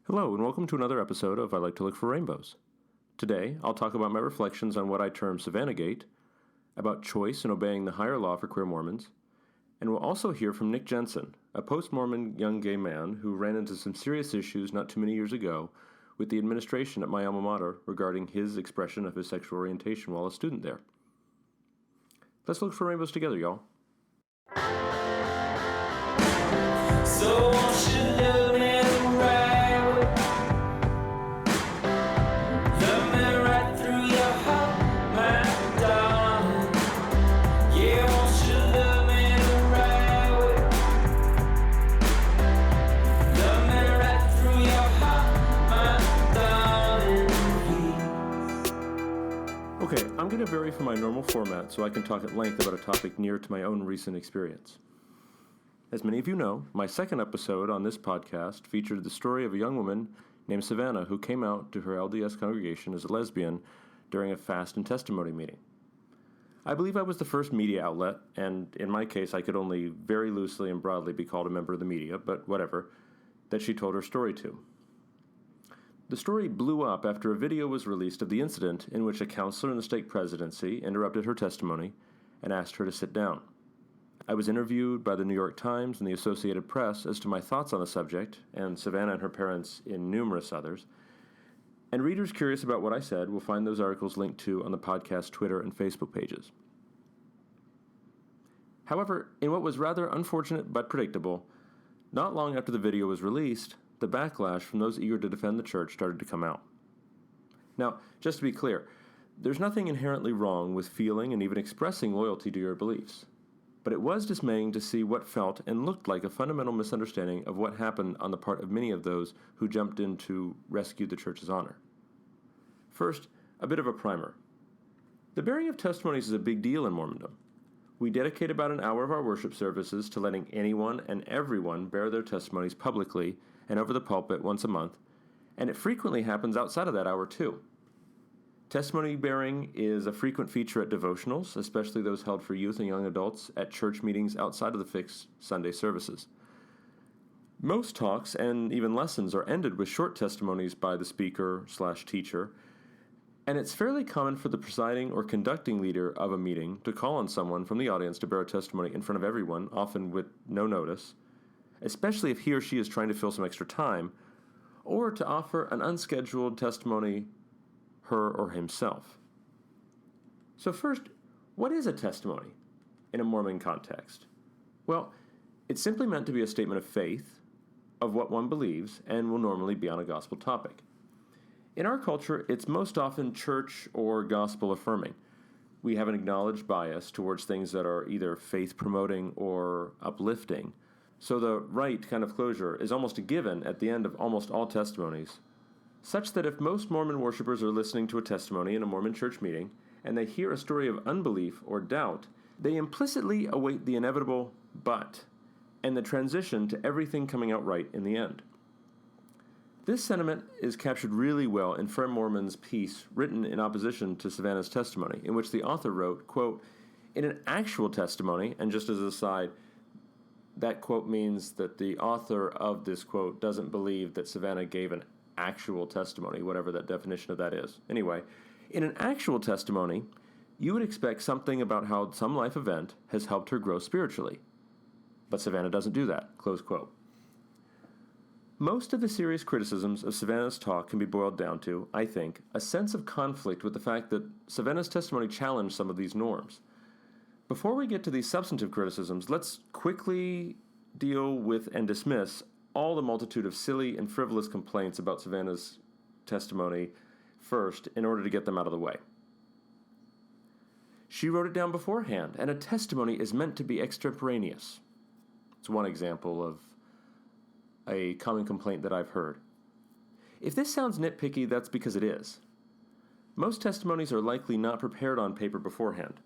Hello, and welcome to another episode of I Like to Look for Rainbows. Today, I'll talk about my reflections on what I term Savannah-gate, about choice and obeying the higher law for queer Mormons, and we'll also hear from Nick Jensen, a post-Mormon young gay man who ran into some serious issues not too many years ago with the administration at my alma mater regarding his expression of his sexual orientation while a student there. Let's look for rainbows together, y'all. So won't you love me right? Love me right through your heart, my darling. Yeah, won't you love me right? Love me right through your heart, my darling. Okay, I'm going to vary from my normal format so I can talk at length about a topic near to my own recent experience. As many of you know, my second episode on this podcast featured the story of a young woman named Savannah who came out to her LDS congregation as a lesbian during a fast and testimony meeting. I believe I was the first media outlet, and in my case I could only very loosely and broadly be called a member of the media, but whatever, that she told her story to. The story blew up after a video was released of the incident in which a counselor in the stake presidency interrupted her testimony and asked her to sit down. I was interviewed by the New York Times and the Associated Press as to my thoughts on the subject, and Savannah and her parents in numerous others. And readers curious about what I said will find those articles linked to on the podcast Twitter and Facebook pages. However, in what was rather unfortunate but predictable, not long after the video was released, the backlash from those eager to defend the church started to come out. Now, just to be clear, there's nothing inherently wrong with feeling and even expressing loyalty to your beliefs. But it was dismaying to see what felt and looked like a fundamental misunderstanding of what happened on the part of many of those who jumped in to rescue the church's honor. First, a bit of a primer. The bearing of testimonies is a big deal in Mormondom. We dedicate about an hour of our worship services to letting anyone and everyone bear their testimonies publicly and over the pulpit once a month, and it frequently happens outside of that hour too. Testimony bearing is a frequent feature at devotionals, especially those held for youth and young adults at church meetings outside of the fixed Sunday services. Most talks and even lessons are ended with short testimonies by the speaker/teacher, and it's fairly common for the presiding or conducting leader of a meeting to call on someone from the audience to bear a testimony in front of everyone, often with no notice, especially if he or she is trying to fill some extra time, or to offer an unscheduled testimony her or himself. So first, what is a testimony in a Mormon context? Well, it's simply meant to be a statement of faith, of what one believes, and will normally be on a gospel topic. In our culture, it's most often church or gospel affirming. We have an acknowledged bias towards things that are either faith promoting or uplifting, so the right kind of closure is almost a given at the end of almost all testimonies, such that if most Mormon worshipers are listening to a testimony in a Mormon church meeting, and they hear a story of unbelief or doubt, they implicitly await the inevitable but, and the transition to everything coming out right in the end. This sentiment is captured really well in Friend Mormon's piece written in opposition to Savannah's testimony, in which the author wrote, quote, "In an actual testimony," and just as an aside, that quote means that the author of this quote doesn't believe that Savannah gave an actual testimony, whatever that definition of that is. Anyway, in an actual testimony, you would expect something about how some life event has helped her grow spiritually. But Savannah doesn't do that, close quote. Most of the serious criticisms of Savannah's talk can be boiled down to, I think, a sense of conflict with the fact that Savannah's testimony challenged some of these norms. Before we get to these substantive criticisms, let's quickly deal with and dismiss all the multitude of silly and frivolous complaints about Savannah's testimony first in order to get them out of the way. She wrote it down beforehand, and a testimony is meant to be extemporaneous. It's one example of a common complaint that I've heard. If this sounds nitpicky, that's because it is. Most testimonies are likely not prepared on paper beforehand,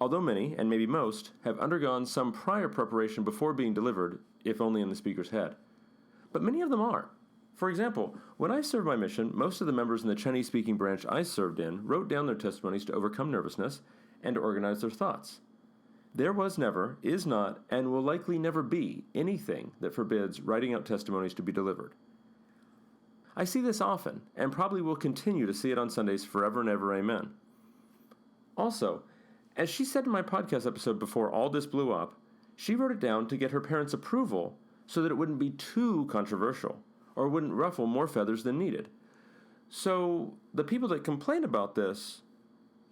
although many, and maybe most, have undergone some prior preparation before being delivered, if only in the speaker's head. But many of them are. For example, when I served my mission, most of the members in the Chinese-speaking branch I served in wrote down their testimonies to overcome nervousness and to organize their thoughts. There was never, is not, and will likely never be anything that forbids writing out testimonies to be delivered. I see this often, and probably will continue to see it on Sundays forever and ever, amen. Also, as she said in my podcast episode before all this blew up, she wrote it down to get her parents' approval so that it wouldn't be too controversial, or wouldn't ruffle more feathers than needed. So, the people that complain about this,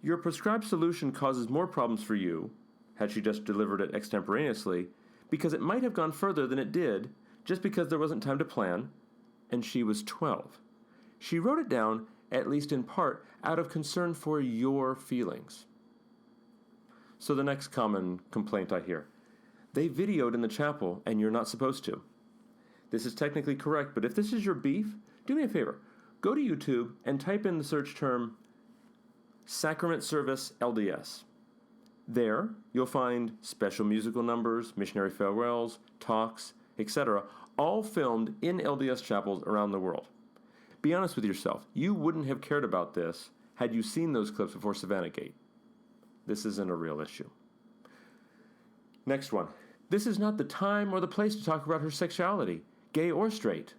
your prescribed solution causes more problems for you, had she just delivered it extemporaneously, because it might have gone further than it did, just because there wasn't time to plan, and she was 12. She wrote it down, at least in part, out of concern for your feelings. So the next common complaint I hear: they videoed in the chapel, and you're not supposed to. This is technically correct, but if this is your beef, do me a favor. Go to YouTube and type in the search term Sacrament Service LDS. There, you'll find special musical numbers, missionary farewells, talks, etc., all filmed in LDS chapels around the world. Be honest with yourself. You wouldn't have cared about this had you seen those clips before Savannah-gate. This isn't a real issue. Next one. This is not the time or the place to talk about her sexuality, gay or straight.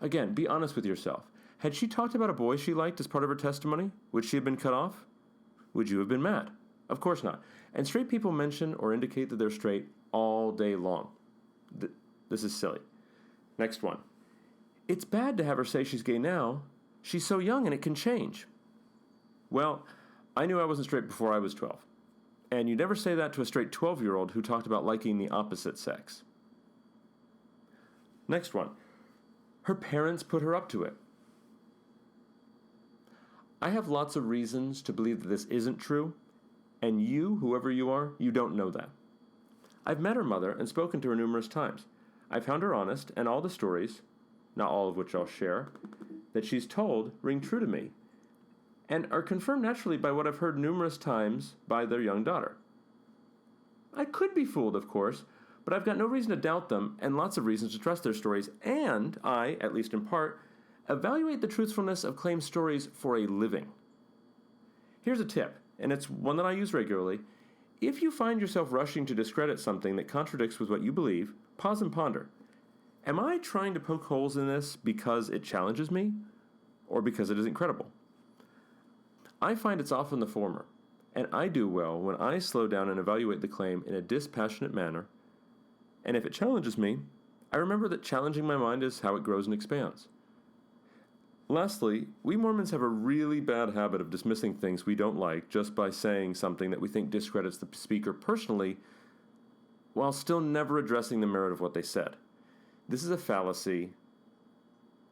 Again, be honest with yourself. Had she talked about a boy she liked as part of her testimony? Would she have been cut off? Would you have been mad? Of course not. And straight people mention or indicate that they're straight all day long. This is silly. Next one. It's bad to have her say she's gay now. She's so young and it can change. Well, I knew I wasn't straight before I was 12. And you never say that to a straight 12-year-old who talked about liking the opposite sex. Next one. Her parents put her up to it. I have lots of reasons to believe that this isn't true, and you, whoever you are, you don't know that. I've met her mother and spoken to her numerous times. I found her honest, and all the stories, not all of which I'll share, that she's told ring true to me, and are confirmed naturally by what I've heard numerous times by their young daughter. I could be fooled, of course, but I've got no reason to doubt them, and lots of reasons to trust their stories, and I, at least in part, evaluate the truthfulness of claimed stories for a living. Here's a tip, and it's one that I use regularly. If you find yourself rushing to discredit something that contradicts with what you believe, pause and ponder. Am I trying to poke holes in this because it challenges me, or because it isn't credible? I find it's often the former, and I do well when I slow down and evaluate the claim in a dispassionate manner, and if it challenges me, I remember that challenging my mind is how it grows and expands. Lastly, we Mormons have a really bad habit of dismissing things we don't like just by saying something that we think discredits the speaker personally, while still never addressing the merit of what they said. This is a fallacy,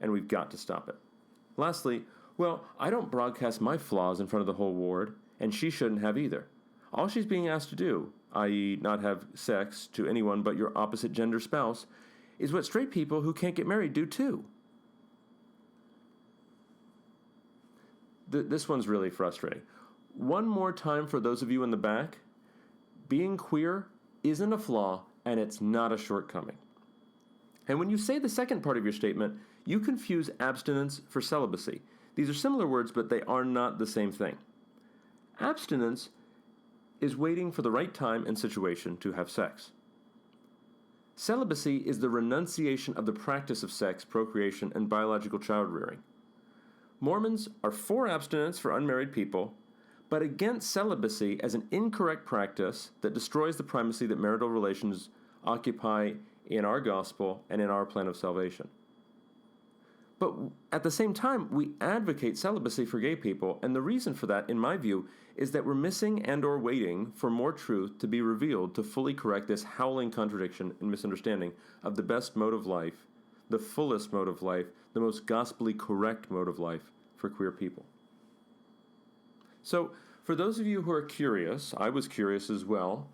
and we've got to stop it. Lastly, well, I don't broadcast my flaws in front of the whole ward, and she shouldn't have either. All she's being asked to do, i.e. not have sex to anyone but your opposite gender spouse, is what straight people who can't get married do too. This one's really frustrating. One more time for those of you in the back. Being queer isn't a flaw, and it's not a shortcoming. And when you say the second part of your statement, you confuse abstinence for celibacy. These are similar words, but they are not the same thing. Abstinence is waiting for the right time and situation to have sex. Celibacy is the renunciation of the practice of sex, procreation, and biological child rearing. Mormons are for abstinence for unmarried people, but against celibacy as an incorrect practice that destroys the primacy that marital relations occupy in our gospel and in our plan of salvation. But at the same time, we advocate celibacy for gay people, and the reason for that, in my view, is that we're missing and or waiting for more truth to be revealed to fully correct this howling contradiction and misunderstanding of the best mode of life, the fullest mode of life, the most gospelly correct mode of life for queer people. So, for those of you who are curious, I was curious as well,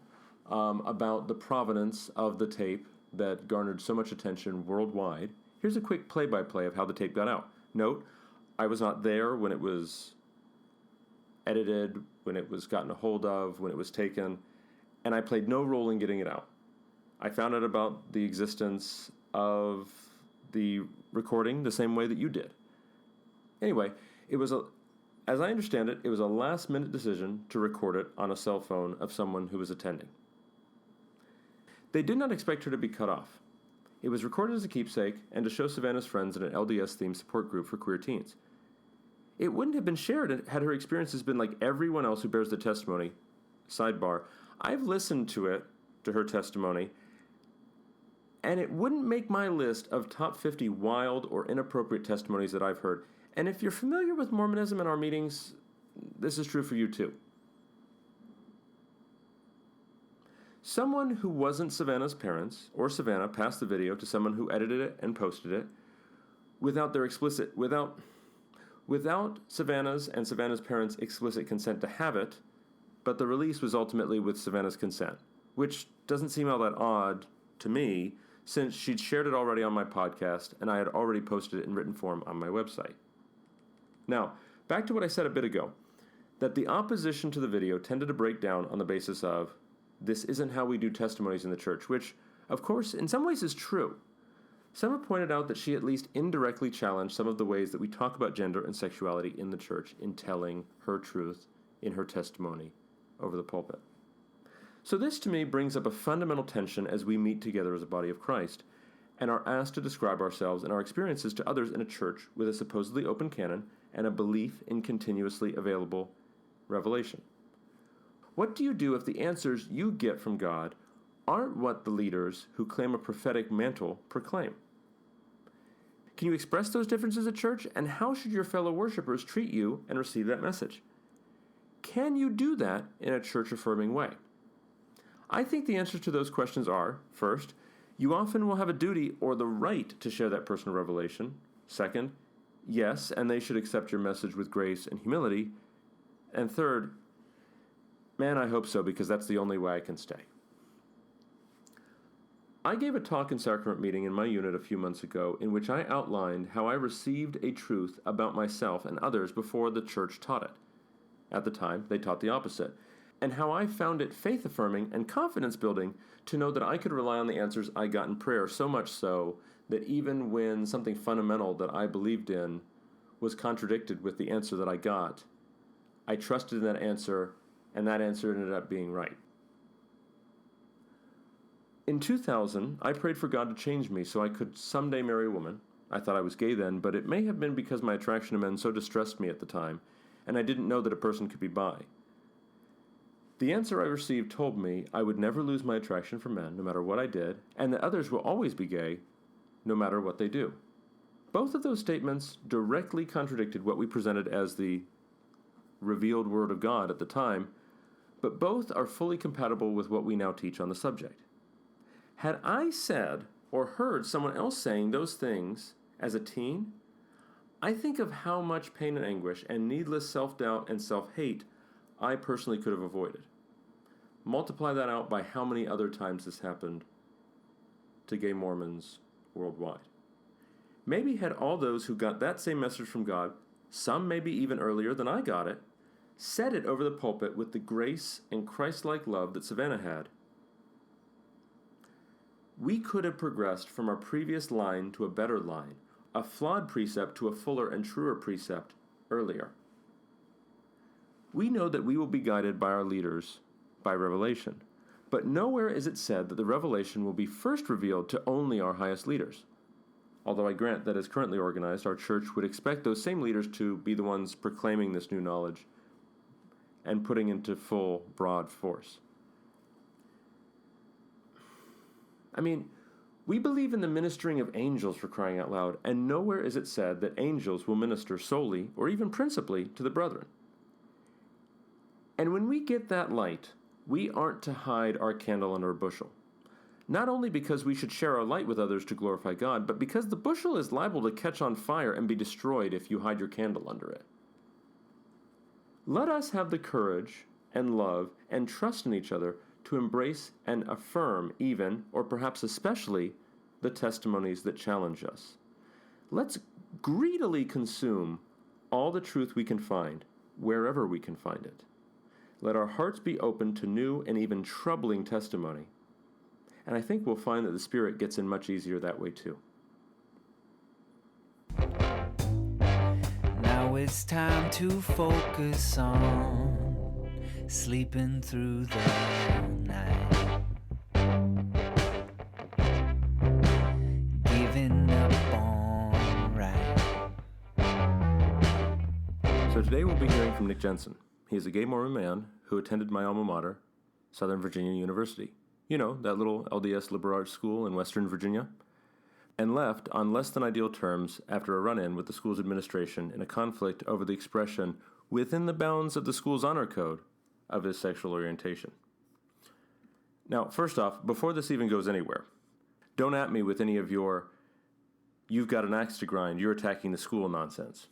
about the provenance of the tape that garnered so much attention worldwide. Here's a quick play-by-play of how the tape got out. Note, I was not there when it was edited, when it was gotten a hold of, when it was taken, and I played no role in getting it out. I found out about the existence of the recording the same way that you did. Anyway, as I understand it, it was a last-minute decision to record it on a cell phone of someone who was attending. They did not expect her to be cut off. It was recorded as a keepsake and to show Savannah's friends in an LDS-themed support group for queer teens. It wouldn't have been shared had her experiences been like everyone else who bears the testimony. Sidebar, I've listened to her testimony, and it wouldn't make my list of top 50 wild or inappropriate testimonies that I've heard. And if you're familiar with Mormonism in our meetings, this is true for you too. Someone who wasn't Savannah's parents or Savannah passed the video to someone who edited it and posted it without Savannah's and Savannah's parents' explicit consent to have it, but the release was ultimately with Savannah's consent, which doesn't seem all that odd to me since she'd shared it already on my podcast and I had already posted it in written form on my website. Now, back to what I said a bit ago, that the opposition to the video tended to break down on the basis of, this isn't how we do testimonies in the church, which, of course, in some ways is true. Some have pointed out that she at least indirectly challenged some of the ways that we talk about gender and sexuality in the church in telling her truth in her testimony over the pulpit. So this, to me, brings up a fundamental tension as we meet together as a body of Christ and are asked to describe ourselves and our experiences to others in a church with a supposedly open canon and a belief in continuously available revelation. What do you do if the answers you get from God aren't what the leaders who claim a prophetic mantle proclaim? Can you express those differences at church, and how should your fellow worshipers treat you and receive that message? Can you do that in a church-affirming way? I think the answers to those questions are, first, you often will have a duty or the right to share that personal revelation. Second, yes, and they should accept your message with grace and humility. And third, man, I hope so, because that's the only way I can stay. I gave a talk in sacrament meeting in my unit a few months ago in which I outlined how I received a truth about myself and others before the church taught it. At the time, they taught the opposite, and how I found it faith-affirming and confidence-building to know that I could rely on the answers I got in prayer, so much so that even when something fundamental that I believed in was contradicted with the answer that I got, I trusted in that answer, and that answer ended up being right. In 2000, I prayed for God to change me so I could someday marry a woman. I thought I was gay then, but it may have been because my attraction to men so distressed me at the time, and I didn't know that a person could be bi. The answer I received told me I would never lose my attraction for men, no matter what I did, and that others will always be gay, no matter what they do. Both of those statements directly contradicted what we presented as the revealed Word of God at the time, but both are fully compatible with what we now teach on the subject. Had I said or heard someone else saying those things as a teen, I think of how much pain and anguish and needless self-doubt and self-hate I personally could have avoided. Multiply that out by how many other times this happened to gay Mormons worldwide. Maybe had all those who got that same message from God, some maybe even earlier than I got it, said it over the pulpit with the grace and Christ-like love that Savannah had, we could have progressed from our previous line to a better line, a flawed precept to a fuller and truer precept earlier. We know that we will be guided by our leaders by revelation, but nowhere is it said that the revelation will be first revealed to only our highest leaders. Although I grant that as currently organized, our church would expect those same leaders to be the ones proclaiming this new knowledge and putting into full, broad force. I mean, we believe in the ministering of angels, for crying out loud, and nowhere is it said that angels will minister solely or even principally to the brethren. And when we get that light, we aren't to hide our candle under a bushel. Not only because we should share our light with others to glorify God, but because the bushel is liable to catch on fire and be destroyed if you hide your candle under it. Let us have the courage and love and trust in each other to embrace and affirm even, or perhaps especially, the testimonies that challenge us. Let's greedily consume all the truth we can find, wherever we can find it. Let our hearts be open to new and even troubling testimony. And I think we'll find that the Spirit gets in much easier that way too. Now it's time to focus on sleeping through the night. So today we'll be hearing from Nick Jensen. He is a gay Mormon man who attended my alma mater, Southern Virginia University. You know, that little LDS liberal arts school in Western Virginia? And left on less than ideal terms after a run-in with the school's administration in a conflict over the expression, within the bounds of the school's honor code, of his sexual orientation. Now, first off, before this even goes anywhere, don't at me with any of your, "you've got an axe to grind, you're attacking the school" nonsense.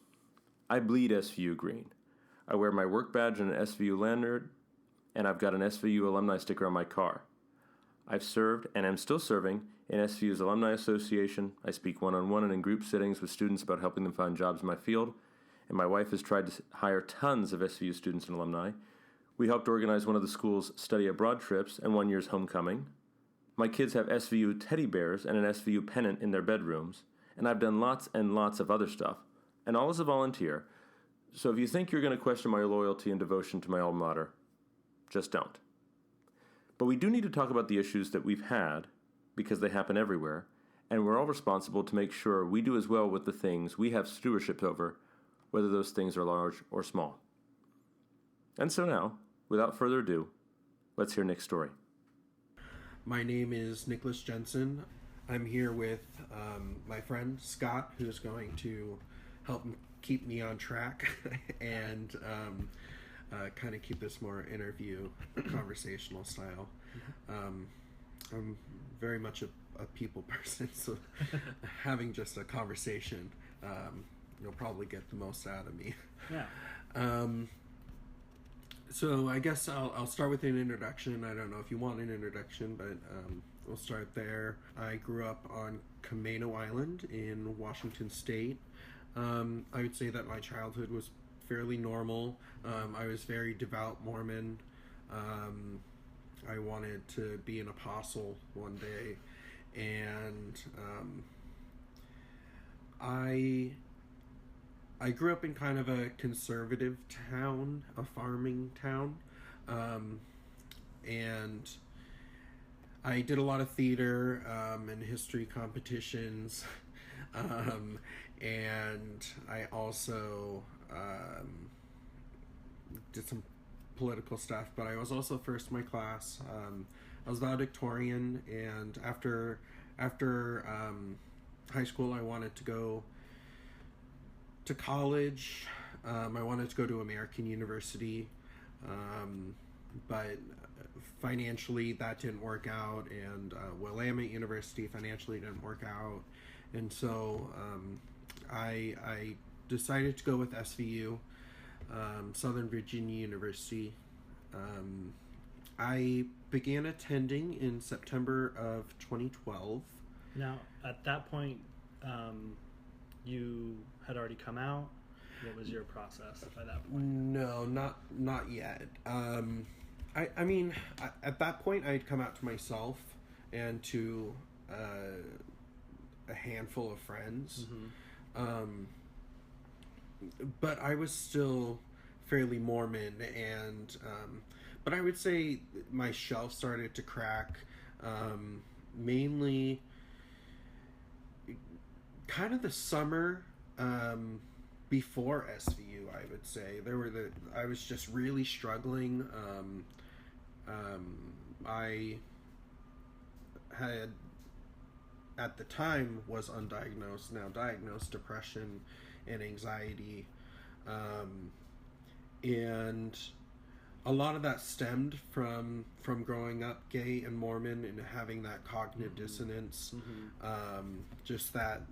I bleed SVU green. I wear my work badge and an SVU lanyard, and I've got an SVU alumni sticker on my car. I've served, and am still serving, in SVU's Alumni Association. I speak one-on-one and in group sittings with students about helping them find jobs in my field, and my wife has tried to hire tons of SVU students and alumni. We helped organize one of the school's study abroad trips and one year's homecoming. My kids have SVU teddy bears and an SVU pennant in their bedrooms, and I've done lots and lots of other stuff, and all as a volunteer. So if you think you're going to question my loyalty and devotion to my alma mater, just don't. But we do need to talk about the issues that we've had, because they happen everywhere, and we're all responsible to make sure we do as well with the things we have stewardship over, whether those things are large or small. And so now, without further ado, let's hear Nick's story. My name is Nicholas Jensen. I'm here with my friend Scott, who's going to help keep me on track and kind of keep this more interview conversational style. I'm very much a people person, so having just a conversation, you'll probably get the most out of me. Yeah. So I guess I'll start with an introduction. I don't know if you want an introduction, but we'll start there. I grew up on Camano Island in Washington State. I would say that my childhood was fairly normal. I was very devout Mormon. I wanted to be an apostle one day, and I grew up in kind of a conservative town, a farming town, and I did a lot of theater and history competitions, and I also did some political stuff, but I was also first in my class. I was valedictorian, and after high school, I wanted to go to college. I wanted to go to American University, but financially that didn't work out, and Willamette University financially didn't work out, and so I decided to go with SVU, Southern Virginia University. I began attending in September of 2012. Now, at that point, you had already come out. What was your process by that point? No, not yet. I mean, at that point, I had come out to myself and to a handful of friends. Mm-hmm. But I was still fairly Mormon, and but I would say my shelf started to crack, mainly kind of the summer before SVU. I would say I was just really struggling. I had, at the time, was undiagnosed, now diagnosed, depression and anxiety, and a lot of that stemmed from growing up gay and Mormon and having that cognitive dissonance. Just that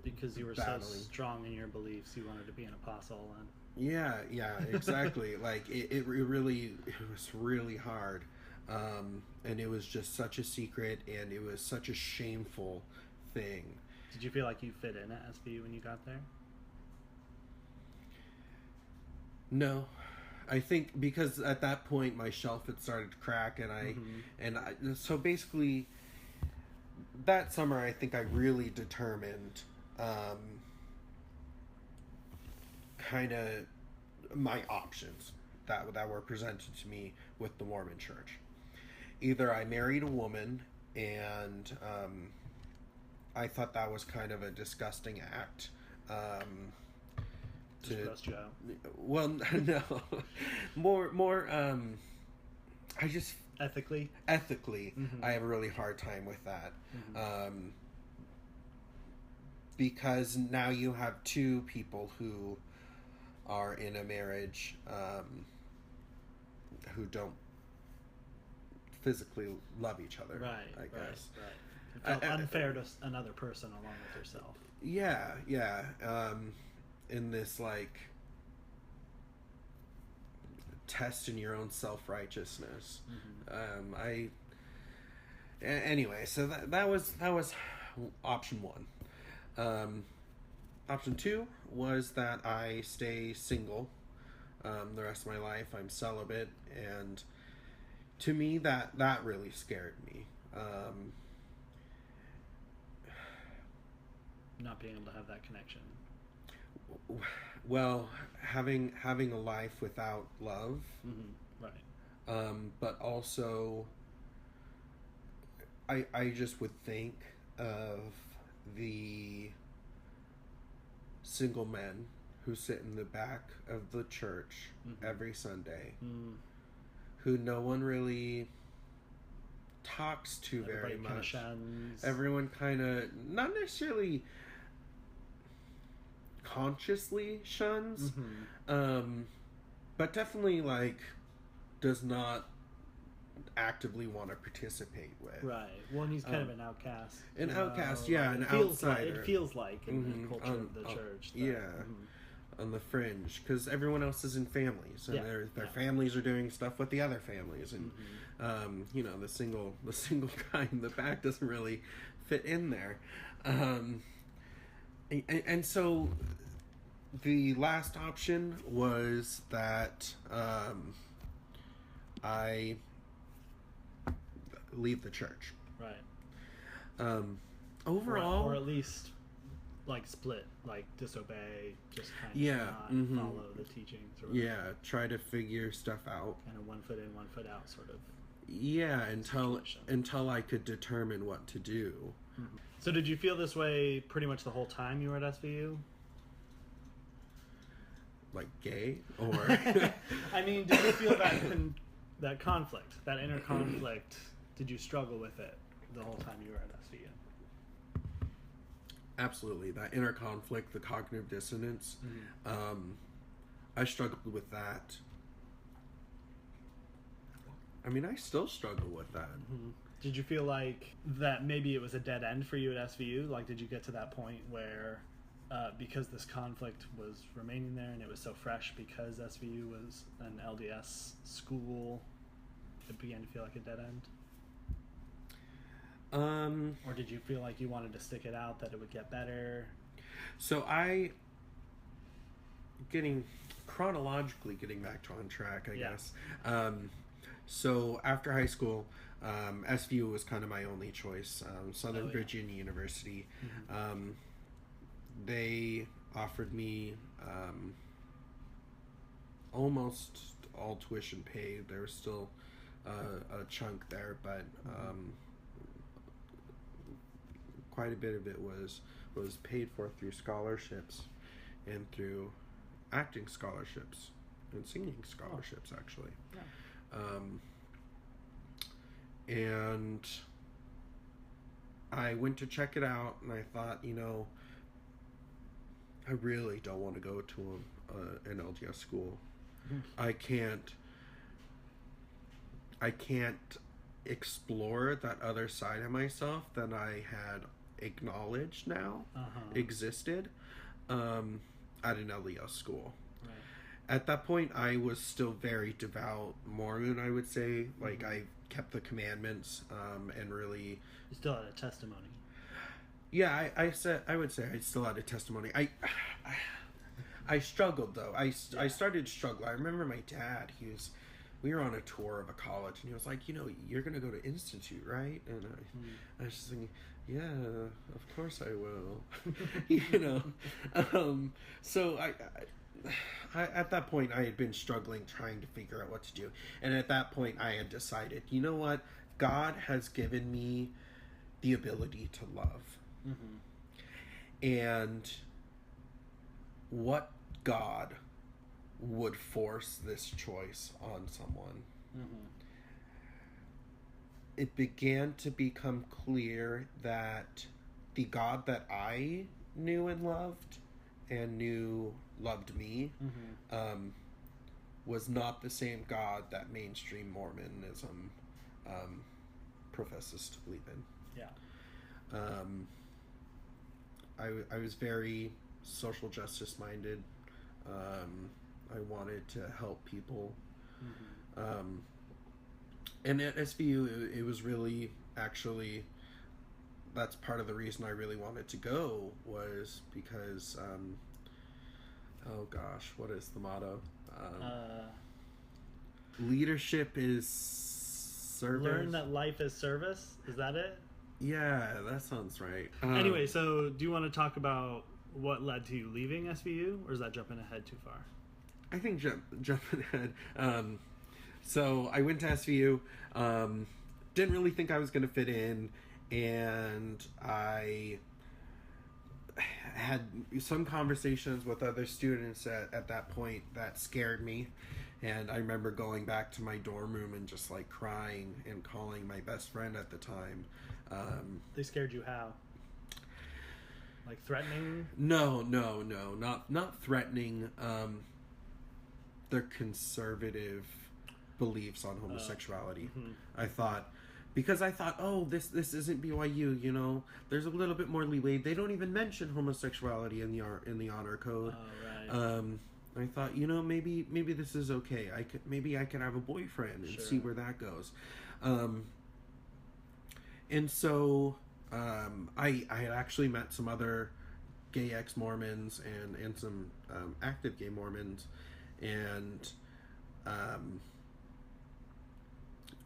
because you were battling. so strong in your beliefs, you wanted to be an apostle, and Yeah, exactly. Like it was really hard, and it was just such a secret, and it was such a shameful thing. Did you feel like you fit in at SVU when you got there? No, I think because at that point my shelf had started to crack, and I so basically that summer I think I really determined kind of my options that were presented to me with the Mormon Church. Either I married a woman, and I thought that was kind of a disgusting act. Just grossed you out. Well, no, more. I just Ethically, I have a really hard time with that. Because now you have two people who are in a marriage who don't physically love each other. right? I guess. Right. It felt unfair to another person along with yourself. Yeah. In this like test in your own self-righteousness. Anyway, so that was option one. Option two was that I stay single the rest of my life. I'm celibate, and to me that really scared me. Not being able to have that connection. Well, having a life without love, Right. but also I just would think of the single men who sit in the back of the church every Sunday, who no one really talks to Everybody very kinda much. shuns. Everyone kind of, not necessarily consciously shuns, but definitely like does not actively want to participate with. Right. Well, and he's kind of an outcast. An you outcast, know, yeah, like, an it feels outsider. Like, it feels like in the culture of the church. On the fringe, because everyone else is in families, and their families are doing stuff with the other families, and the single guy in the back doesn't really fit in there, and so the last option was that I leave the church. Right. Overall, or at least like split, like disobey, just kind of not follow the teachings. Or yeah, try to figure stuff out. Kind of 1 foot in, 1 foot out, sort of. Yeah, situation. until I could determine what to do. So did you feel this way pretty much the whole time you were at SVU? Like gay, or I mean, did you feel that conflict, that inner conflict? Did you struggle with it the whole time you were at SVU? Absolutely, that inner conflict, the cognitive dissonance. I struggled with that. I mean, I still struggle with that. Did you feel like that maybe it was a dead end for you at SVU? Like, did you get to that point where, because this conflict was remaining there and it was so fresh because SVU was an LDS school, it began to feel like a dead end? Or did you feel like you wanted to stick it out, that it would get better? So chronologically getting back on track, I guess. So after high school, SVU was kind of my only choice. Southern Virginia University. They offered me almost all tuition paid. There was still a chunk there, but quite a bit of it was paid for through scholarships and through acting scholarships and singing scholarships, actually. And I went to check it out, and I thought, I really don't want to go to an LDS school. I can't explore that other side of myself that I had acknowledged now existed at an LDS school. Right. At that point, I was still very devout Mormon, I would say. Like, I kept the commandments and really... You still had a testimony. Yeah, I would say I still had a testimony. I struggled, though. I started to struggle. I remember my dad, we were on a tour of a college, and he was like, you're going to go to Institute, right? And I was just thinking, yeah, of course I will. So I at that point, I had been struggling, trying to figure out what to do. And at that point, I had decided, you know what? God has given me the ability to love. And what God would force this choice on someone. Mm-hmm. It began to become clear that the God that I knew and loved loved me, was not the same God that mainstream Mormonism professes to believe in. Yeah. I was very social justice minded. I wanted to help people. And at SVU, it was really, actually, that's part of the reason I really wanted to go, was because, oh gosh, what is the motto? Leadership is service. Learn that life is service. Is that it? Yeah, that sounds right. Anyway, so do you want to talk about what led to you leaving SVU, or is that jumping ahead too far? I think jumping ahead. So I went to SVU. Didn't really think I was going to fit in, and I had some conversations with other students at that point that scared me. And I remember going back to my dorm room and just like crying and calling my best friend at the time. They scared you how? Like threatening? No, not threatening. Their conservative beliefs on homosexuality. I thought, oh, this isn't BYU, you know, there's a little bit more leeway. They don't even mention homosexuality in the honor code. Oh, right. I thought, you know, maybe this is okay. I could have a boyfriend and see where that goes. And so I had actually met some other gay ex-Mormons and some active gay Mormons, and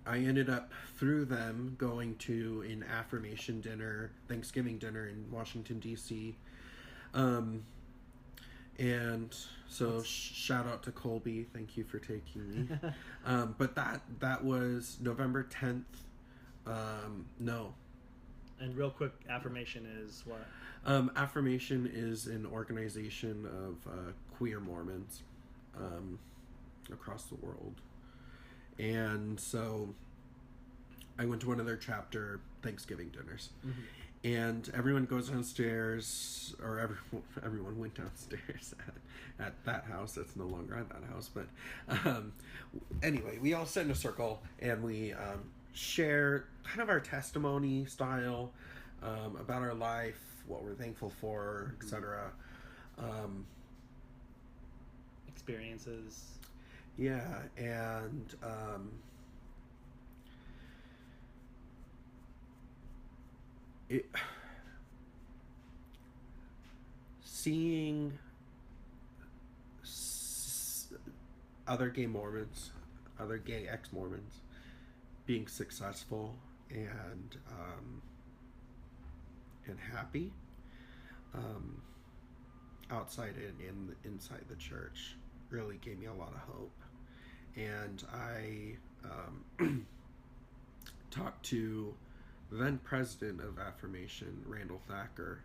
I ended up, through them, going to an affirmation dinner, Thanksgiving dinner in Washington, D.C. And so shout out to Colby. Thank you for taking me. But that was November 10th. No. And real quick, affirmation is what? Affirmation is an organization of queer Mormons across the world. And so I went to one of their chapter Thanksgiving dinners. And everyone goes downstairs, or everyone went downstairs at that house. That's no longer at that house. But anyway, we all sit in a circle and we share kind of our testimony style about our life, what we're thankful for, etc. Experiences. Yeah, and seeing other gay Mormons, other gay ex-Mormons being successful and happy outside and inside the church really gave me a lot of hope. And I talked to the then president of Affirmation, Randall Thacker,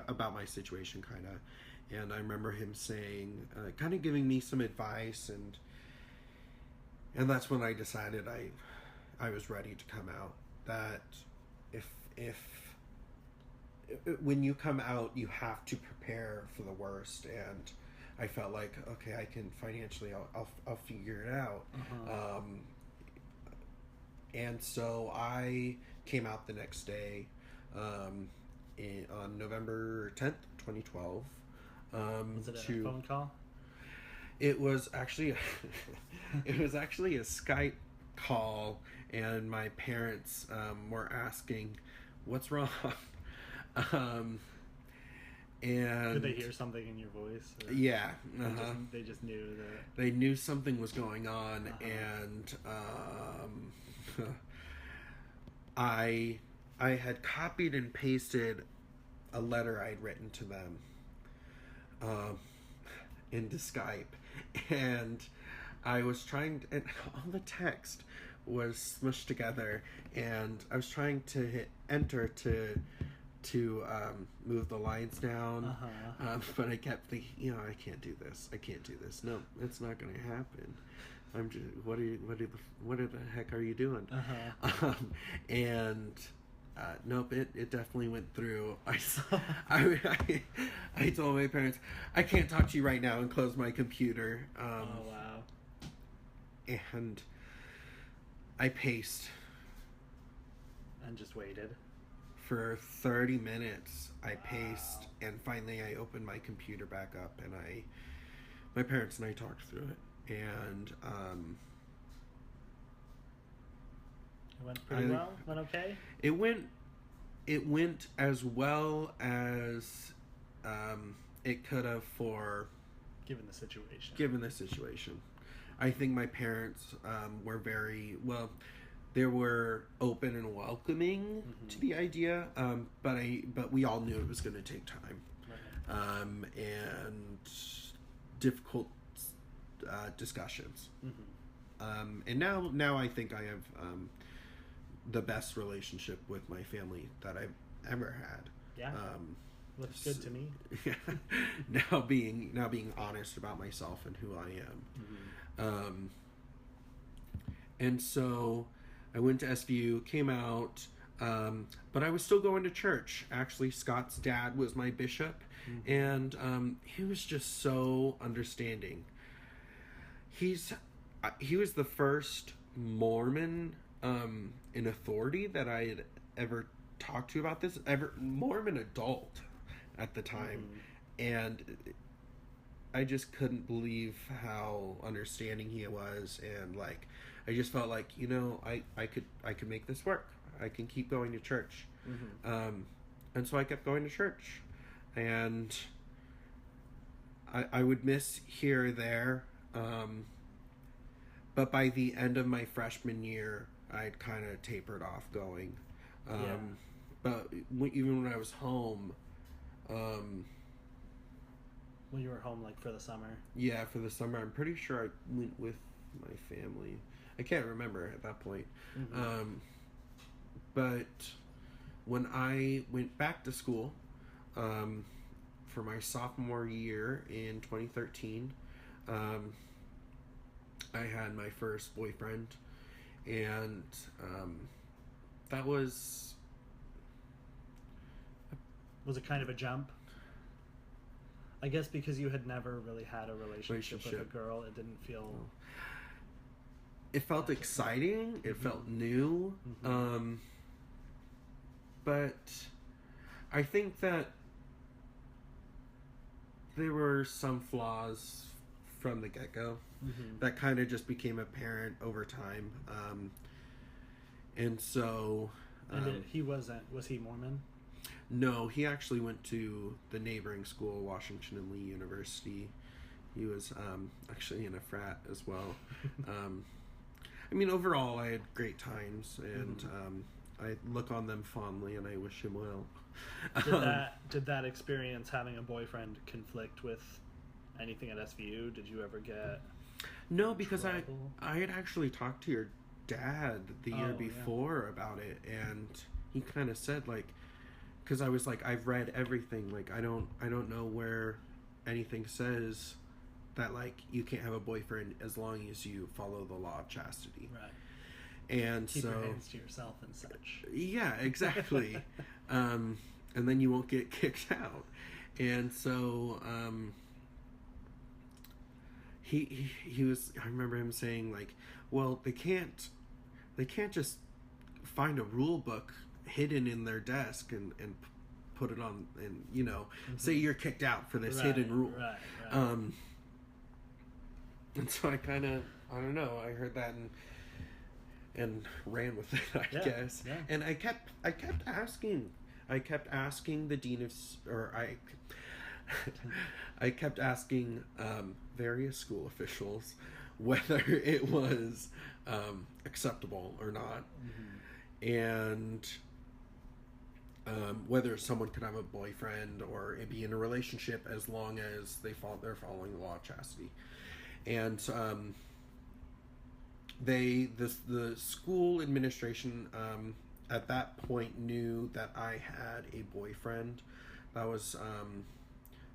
about my situation, kind of. And I remember him saying, kind of giving me some advice, and that's when I decided I was ready to come out. That if when you come out, you have to prepare for the worst. And I felt like, okay, I can financially, I'll figure it out. And so I came out the next day, on November 10th, 2012. Was it a phone call? It was actually a Skype call, and my parents were asking, "What's wrong?" And did they hear something in your voice? Or yeah, they just knew that they knew something was going on, and I had copied and pasted a letter I'd written to them into Skype, and I was trying to, and all the text was smushed together, and I was trying to hit enter to to move the lights down. But I kept thinking, I can't do this. No, it's not going to happen. I'm just, what the heck are you doing? And nope, it definitely went through. I told my parents, I can't talk to you right now, and closed my computer. Oh wow! And I paced and just waited for 30 minutes. I paced, and finally I opened my computer back up, and my parents and I talked through it, and it went pretty well. Went okay. It went as well as it could have for given the situation. I think my parents were very well. They were open and welcoming to the idea, but we all knew it was going to take time, and difficult discussions. And now I think I have the best relationship with my family that I've ever had. Yeah, looks good to me. Now being honest about myself and who I am, and so I went to SVU, came out, but I was still going to church. Actually, Scott's dad was my bishop, and he was just so understanding. He was the first Mormon in authority that I had ever talked to about this, Mormon adult at the time, and I just couldn't believe how understanding he was, and like I just felt like I could make this work. I can keep going to church, and so I kept going to church, and I would miss here or there, but by the end of my freshman year, I'd kind of tapered off going. But even when I was home, when you were home, like for the summer. Yeah, for the summer. I'm pretty sure I went with my family. I can't remember at that point. But when I went back to school for my sophomore year in 2013, I had my first boyfriend, and that was it kind of a jump? I guess because you had never really had a relationship with a girl, it didn't feel... It felt exciting. It felt new. But I think that there were some flaws from the get-go that kind of just became apparent over time. And so... was he Mormon? No, he actually went to the neighboring school, Washington and Lee University. He was actually in a frat as well. I mean, overall, I had great times, and I look on them fondly, and I wish him well. Did that experience, having a boyfriend, conflict with anything at SVU? Did you ever get... No, because I had actually talked to your dad the year before about it, and he kind of said, like, because I was like, I've read everything, like I don't know where anything says that like you can't have a boyfriend as long as you follow the law of chastity, right? And keep your hands to yourself and such. Yeah, exactly. And then you won't get kicked out. And so he was, I remember him saying like, well, they can't just find a rule book hidden in their desk and put it on and say you're kicked out for this hidden rule. Right. And so I kind of, I don't know, I heard that and ran with it, I guess. Yeah. And I kept asking the dean of, or I kept asking various school officials whether it was acceptable or not, and whether someone could have a boyfriend or be in a relationship as long as they're following the law of chastity. And the school administration at that point knew that I had a boyfriend. That was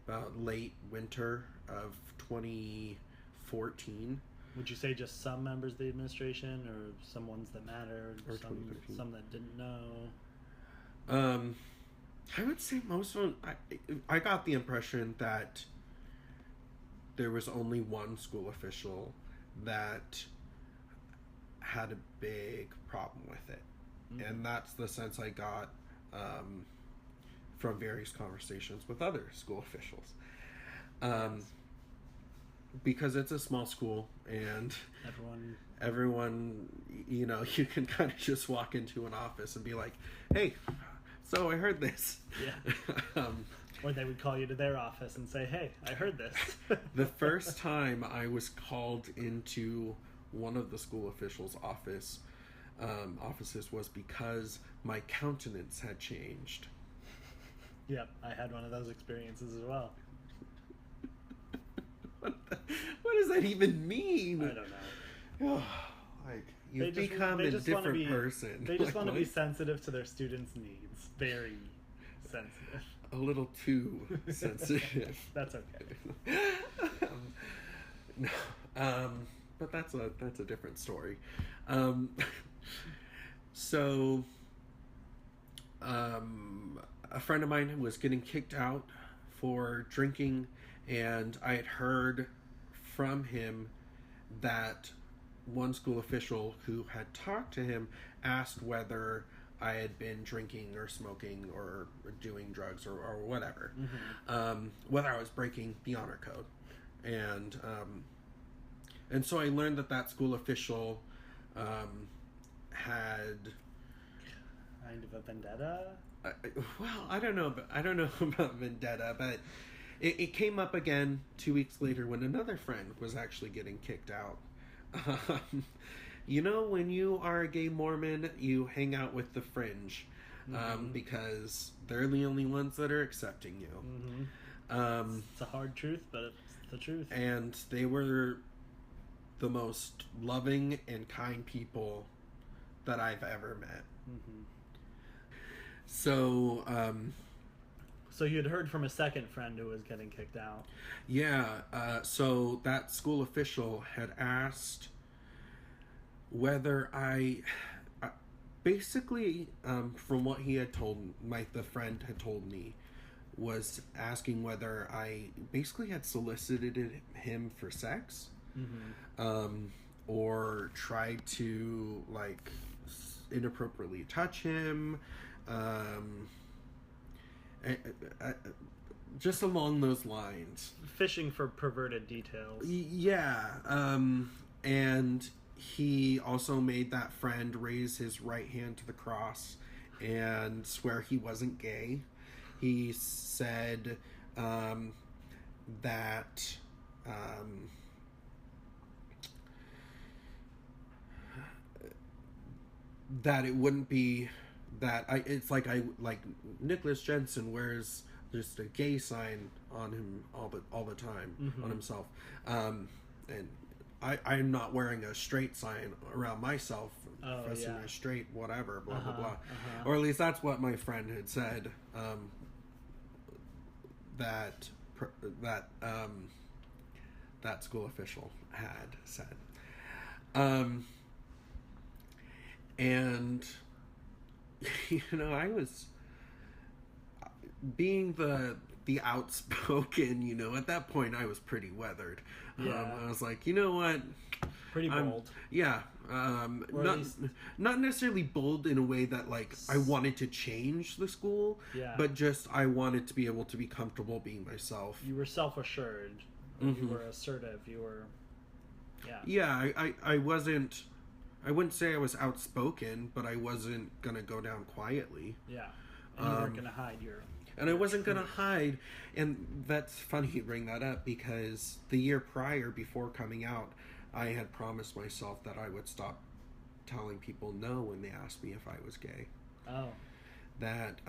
about late winter of 2014. Would you say just some members of the administration, or some ones that mattered, Or some 2015. that didn't know? I would say most of them. I got the impression that there was only one school official that had a big problem with it. And that's the sense I got from various conversations with other school officials. Because it's a small school, and everyone, you know, you can kind of just walk into an office and be like, hey, so I heard this. Yeah. Or they would call you to their office and say, hey, I heard this. The first time I was called into one of the school officials' offices was because my countenance had changed. Yep, I had one of those experiences as well. What does that even mean? I don't know. Like, you've become a different person. They just Like, want to be what? sensitive to their students' needs. Very sensitive. A little too sensitive. That's okay. No, but that's a different story. So, a friend of mine was getting kicked out for drinking, and I had heard from him that one school official who had talked to him asked whether I had been drinking or smoking or doing drugs or whatever, whether I was breaking the honor code, and so I learned that school official had Kind of a vendetta. well, I don't know about vendetta, but it came up again 2 weeks later when another friend was actually getting kicked out. You know, when you are a gay Mormon, you hang out with the fringe, because they're the only ones that are accepting you. It's a hard truth, but it's the truth. And they were the most loving and kind people that I've ever met. So, So you had heard from a second friend who was getting kicked out. yeah, so that school official had asked whether basically, from what he had told, the friend had told me, was asking whether I basically had solicited him for sex, or tried to, like, inappropriately touch him, just along those lines. Fishing for perverted details. Yeah, and he also made that friend raise his right hand to the cross and swear he wasn't gay. He said that that it wouldn't be that it's like Nicholas Jensen wears just a gay sign on him all the time, on himself, and I'm not wearing a straight sign around myself, professing my straight whatever, blah blah blah, or at least that's what my friend had said. That school official had said, and you know, I was being the outspoken, you know, at that point I was pretty weathered. I was like, you know what? Pretty bold. Yeah. Not necessarily bold in a way that, like, I wanted to change the school, but just I wanted to be able to be comfortable being myself. You were self-assured. You were assertive. You were... Yeah, I wasn't... I wouldn't say I was outspoken, but I wasn't going to go down quietly. Yeah. And you weren't going to hide your... And I wasn't going to hide. And that's funny you bring that up, because the year prior, before coming out, I had promised myself that I would stop telling people no when they asked me if I was gay. Oh. That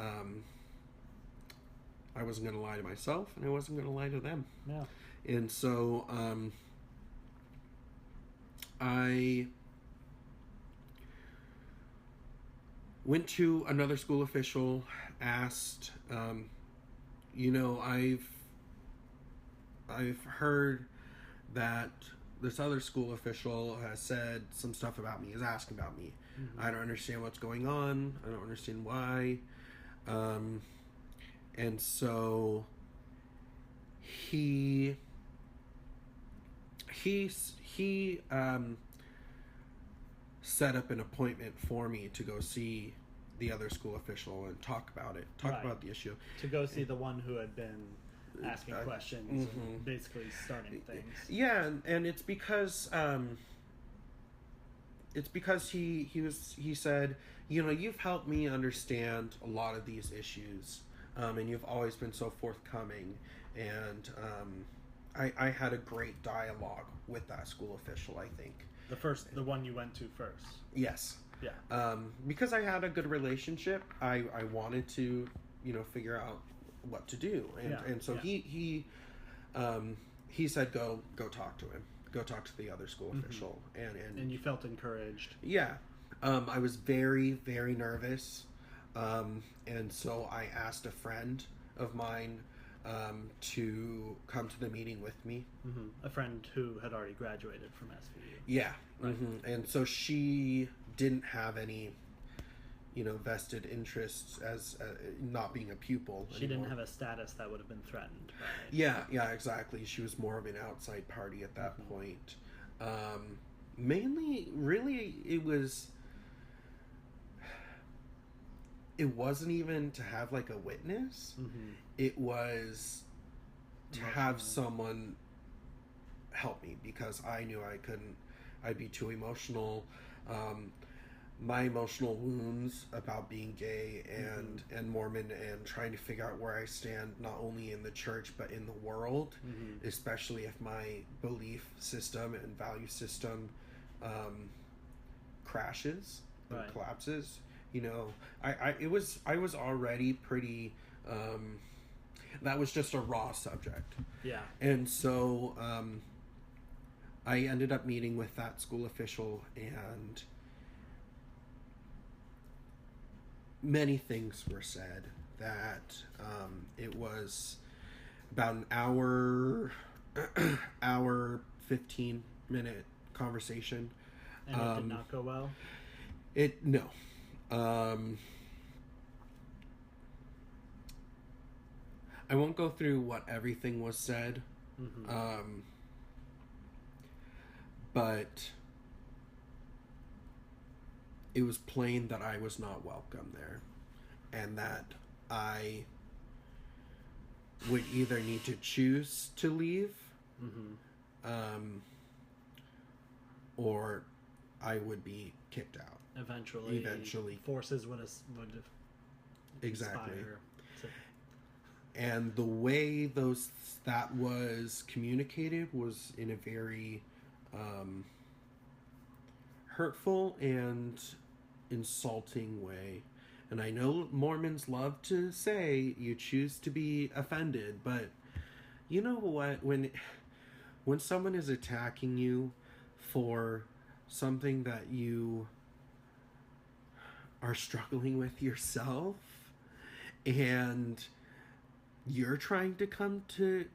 I wasn't going to lie to myself, and I wasn't going to lie to them. Yeah. And so went to another school official, asked, I've heard that this other school official has said some stuff about me, is asking about me. I don't understand what's going on. I don't understand why. And so he set up an appointment for me to go see the other school official and talk about the issue. To go see the one who had been asking questions and basically starting things. Yeah, and it's because he said, you've helped me understand a lot of these issues, and you've always been so forthcoming, and I had a great dialogue with that school official, I think. The one you went to first. Yes. Yeah. Because I had a good relationship, I wanted to, figure out what to do, and so he said go talk to him, go talk to the other school official, and you felt encouraged. Yeah. I was very, very nervous, and so I asked a friend of mine to come to the meeting with me. A friend who had already graduated from SVU. Yeah. Right. And so she didn't have any, vested interests as not being a pupil She anymore. didn't have a status that would have been threatened. Yeah, exactly. She was more of an outside party at that point. Mainly, really, it wasn't even to have like a witness. It was to have someone help me, because I knew I couldn't. I'd be too emotional. My emotional wounds about being gay and Mormon, and trying to figure out where I stand, not only in the church but in the world, especially if my belief system and value system crashes and collapses. I was already pretty. That was just a raw subject. Yeah. And so I ended up meeting with that school official, and many things were said. That it was about an hour 15-minute conversation. And it did not go well? No. I won't go through what everything was said. But it was plain that I was not welcome there, and that I would either need to choose to leave, or I would be kicked out. Eventually. Forces would Exactly. inspire And the way that was communicated was in a very hurtful and insulting way. And I know Mormons love to say you choose to be offended, but you know what? When someone is attacking you for something that you are struggling with yourself, and you're trying to come to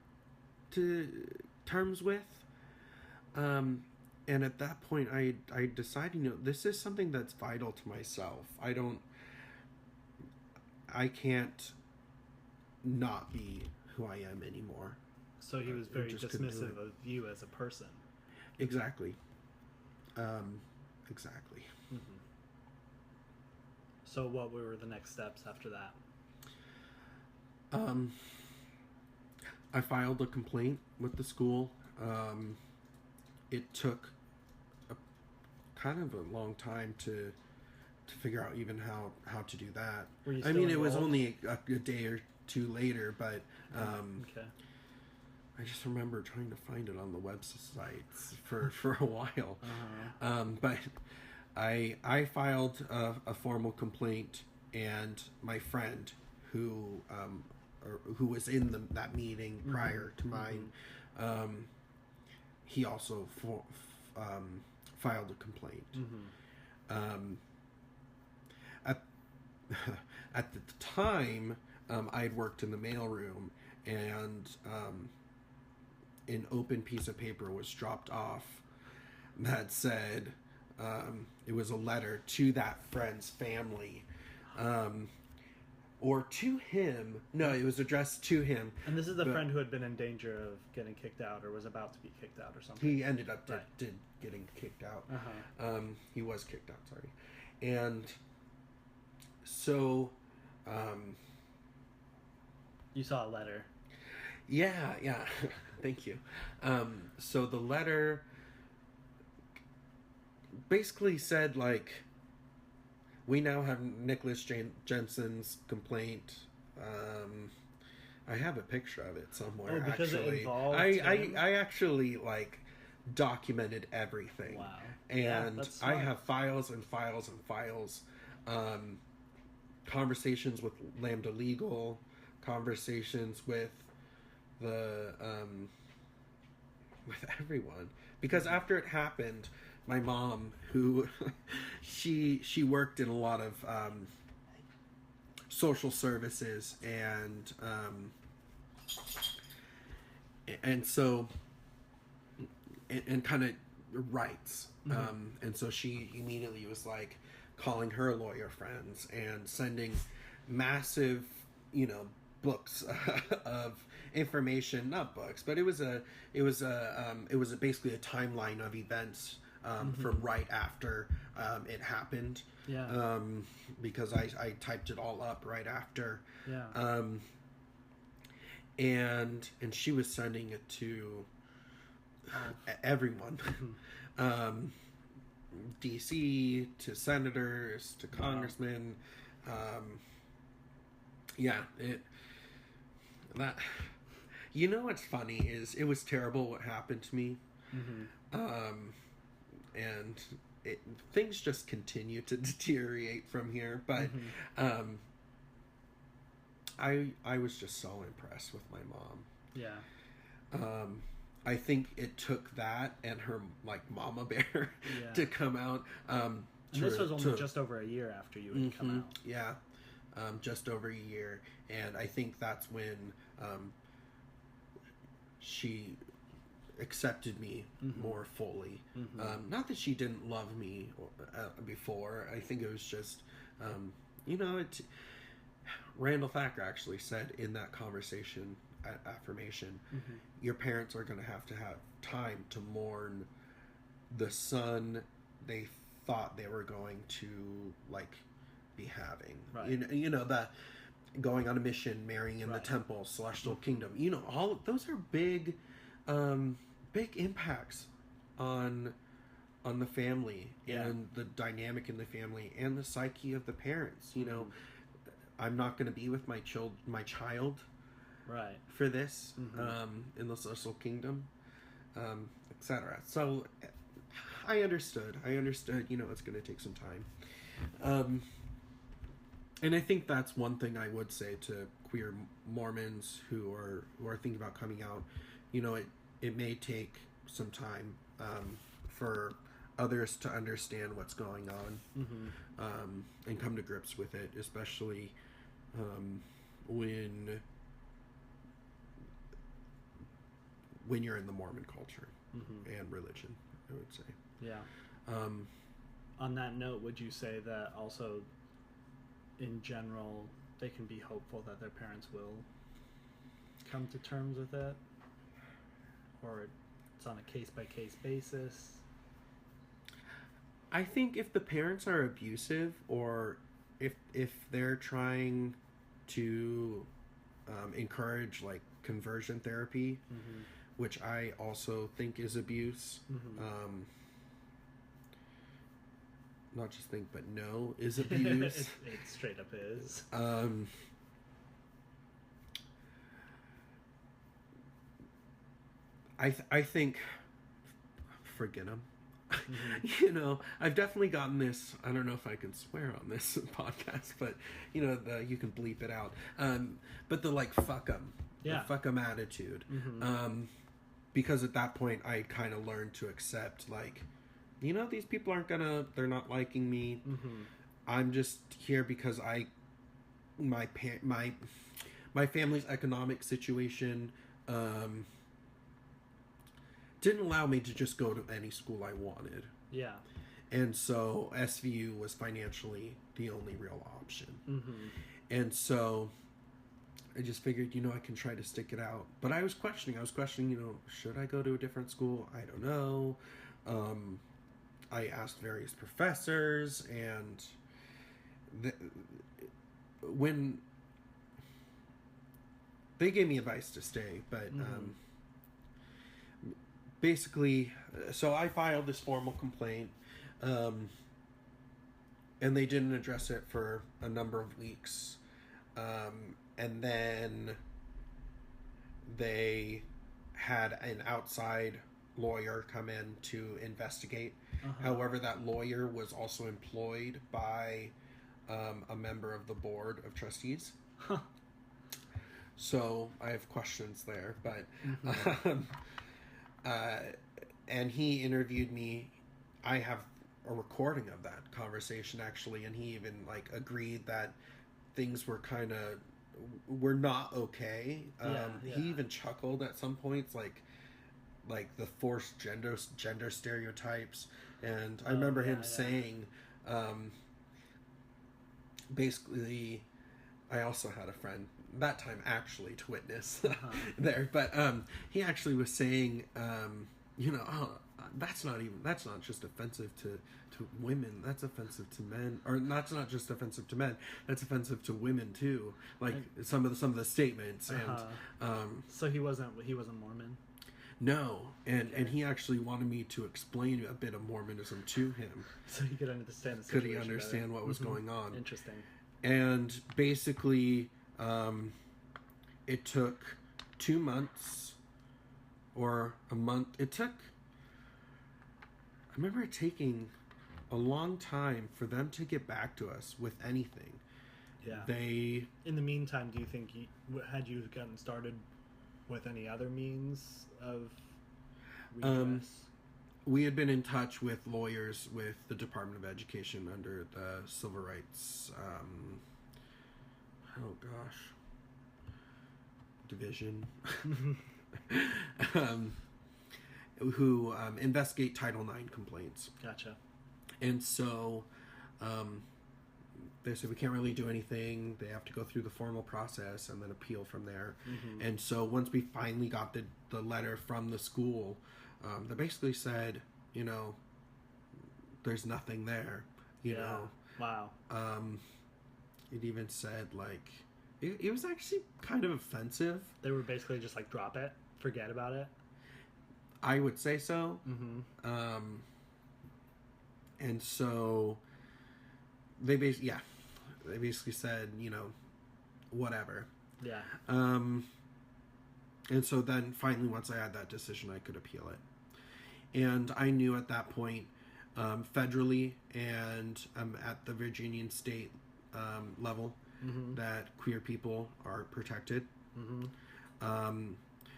terms with, and at that point I decided, this is something that's vital to myself. I can't not be who I am anymore. So he was very dismissive of you as a person. Exactly. Exactly. So what were the next steps after that? I filed a complaint with the school. It took kind of a long time to figure out even how to do that. Were you I still mean, it was enrolled? only a day or two later, but Okay. I just remember trying to find it on the websites for a while. But I filed a formal complaint, and my friend who was in that meeting prior to mine, he also filed a complaint. at the time, I'd worked in the mailroom, and an open piece of paper was dropped off that said, it was a letter to that friend's family, or to him. No, it was addressed to him. And this is the friend who had been in danger of getting kicked out, or was about to be kicked out, or something. He ended up Right. getting kicked out. Uh-huh. He was kicked out, sorry. And so, You saw a letter. yeah. Thank you. So the letter basically said, like, we now have Nicholas Jensen's complaint. I have a picture of it somewhere. Oh, because actually. it involved him? I actually, like, documented everything. Wow. And Yeah, that's I smart. have files and files and files. Conversations with Lambda Legal, conversations with the with everyone, because after it happened, my mom, who she worked in a lot of social services, and so and kind of rights, and so she immediately was like calling her lawyer friends and sending massive, books of information, not books, but it was basically a timeline of events from right after it happened. Yeah. Because I typed it all up right after. Yeah. And she was sending it to everyone. DC, to senators, to congressmen. What's funny is it was terrible what happened to me. And things just continue to deteriorate from here, but I was just so impressed with my mom. Yeah. I think it took that and her, like, mama bear to come out. And this was only just over a year after you had come out. Yeah, just over a year. And I think that's when she accepted me more fully. Not that she didn't love me before. I think it was just, Randall Thacker actually said in that conversation, affirmation, your parents are going to have time to mourn the son they thought they were going to, like, be having. Right. That going on a mission, marrying in the temple, celestial kingdom. All of those are big impacts on the family and the dynamic in the family and the psyche of the parents. I'm not going to be with my child. Right. For this, in the social kingdom, etc. So, I understood. It's going to take some time. And I think that's one thing I would say to queer Mormons who are thinking about coming out. It may take some time for others to understand what's going on, and come to grips with it, especially when you're in the Mormon culture and religion, I would say. Yeah. On that note, would you say that also, in general, they can be hopeful that their parents will come to terms with it? Or it's on a case-by-case basis? I think if the parents are abusive, or if they're trying to encourage, like, conversion therapy, which I also think is abuse. Not just think, but know is abuse. It straight up is. I think forget them. I've definitely gotten this. I don't know if I can swear on this podcast, but you can bleep it out. But the, like, fuck them, the fuck them attitude. Because at that point I kind of learned to accept, like, these people they're not liking me. I'm just here because I my family's economic situation didn't allow me to just go to any school I wanted. Yeah. And so SVU was financially the only real option. Mm-hmm. And so I just figured, I can try to stick it out. But I was questioning, should I go to a different school? I don't know. I asked various professors, and when they gave me advice to stay, but basically, so I filed this formal complaint, and they didn't address it for a number of weeks, and then they had an outside lawyer come in to investigate. However, that lawyer was also employed by a member of the board of trustees. So I have questions there, but and he interviewed me. I have a recording of that conversation actually, and he even agreed that things were were not okay. He even chuckled at some points, like the forced gender stereotypes, and I remember him saying, basically, I also had a friend that time actually to witness there, but he actually was saying, that's not just offensive to women, that's offensive to men, or that's not just offensive to men, that's offensive to women too, some of the statements. And so he wasn't Mormon? No, and he actually wanted me to explain a bit of Mormonism to him, so he could understand the situation. Could he understand what was going on? Interesting. And basically, it took 2 months or a month. I remember it taking a long time for them to get back to us with anything. Yeah. In the meantime, do you think had you gotten started with any other means of redress? We had been in touch with lawyers with the Department of Education under the Civil Rights, division, who investigate Title IX complaints. Gotcha. And so they said we can't really do anything. They have to go through the formal process and then appeal from there. And so once we finally got the letter from the school, they basically said, there's nothing there, you know. Wow. It even said, it was actually kind of offensive. They were basically just drop it, forget about it. I would say so. And so they basically said, whatever. Yeah. And so then finally, once I had that decision, I could appeal it. And I knew at that point, federally and at the Virginian state level, that queer people are protected.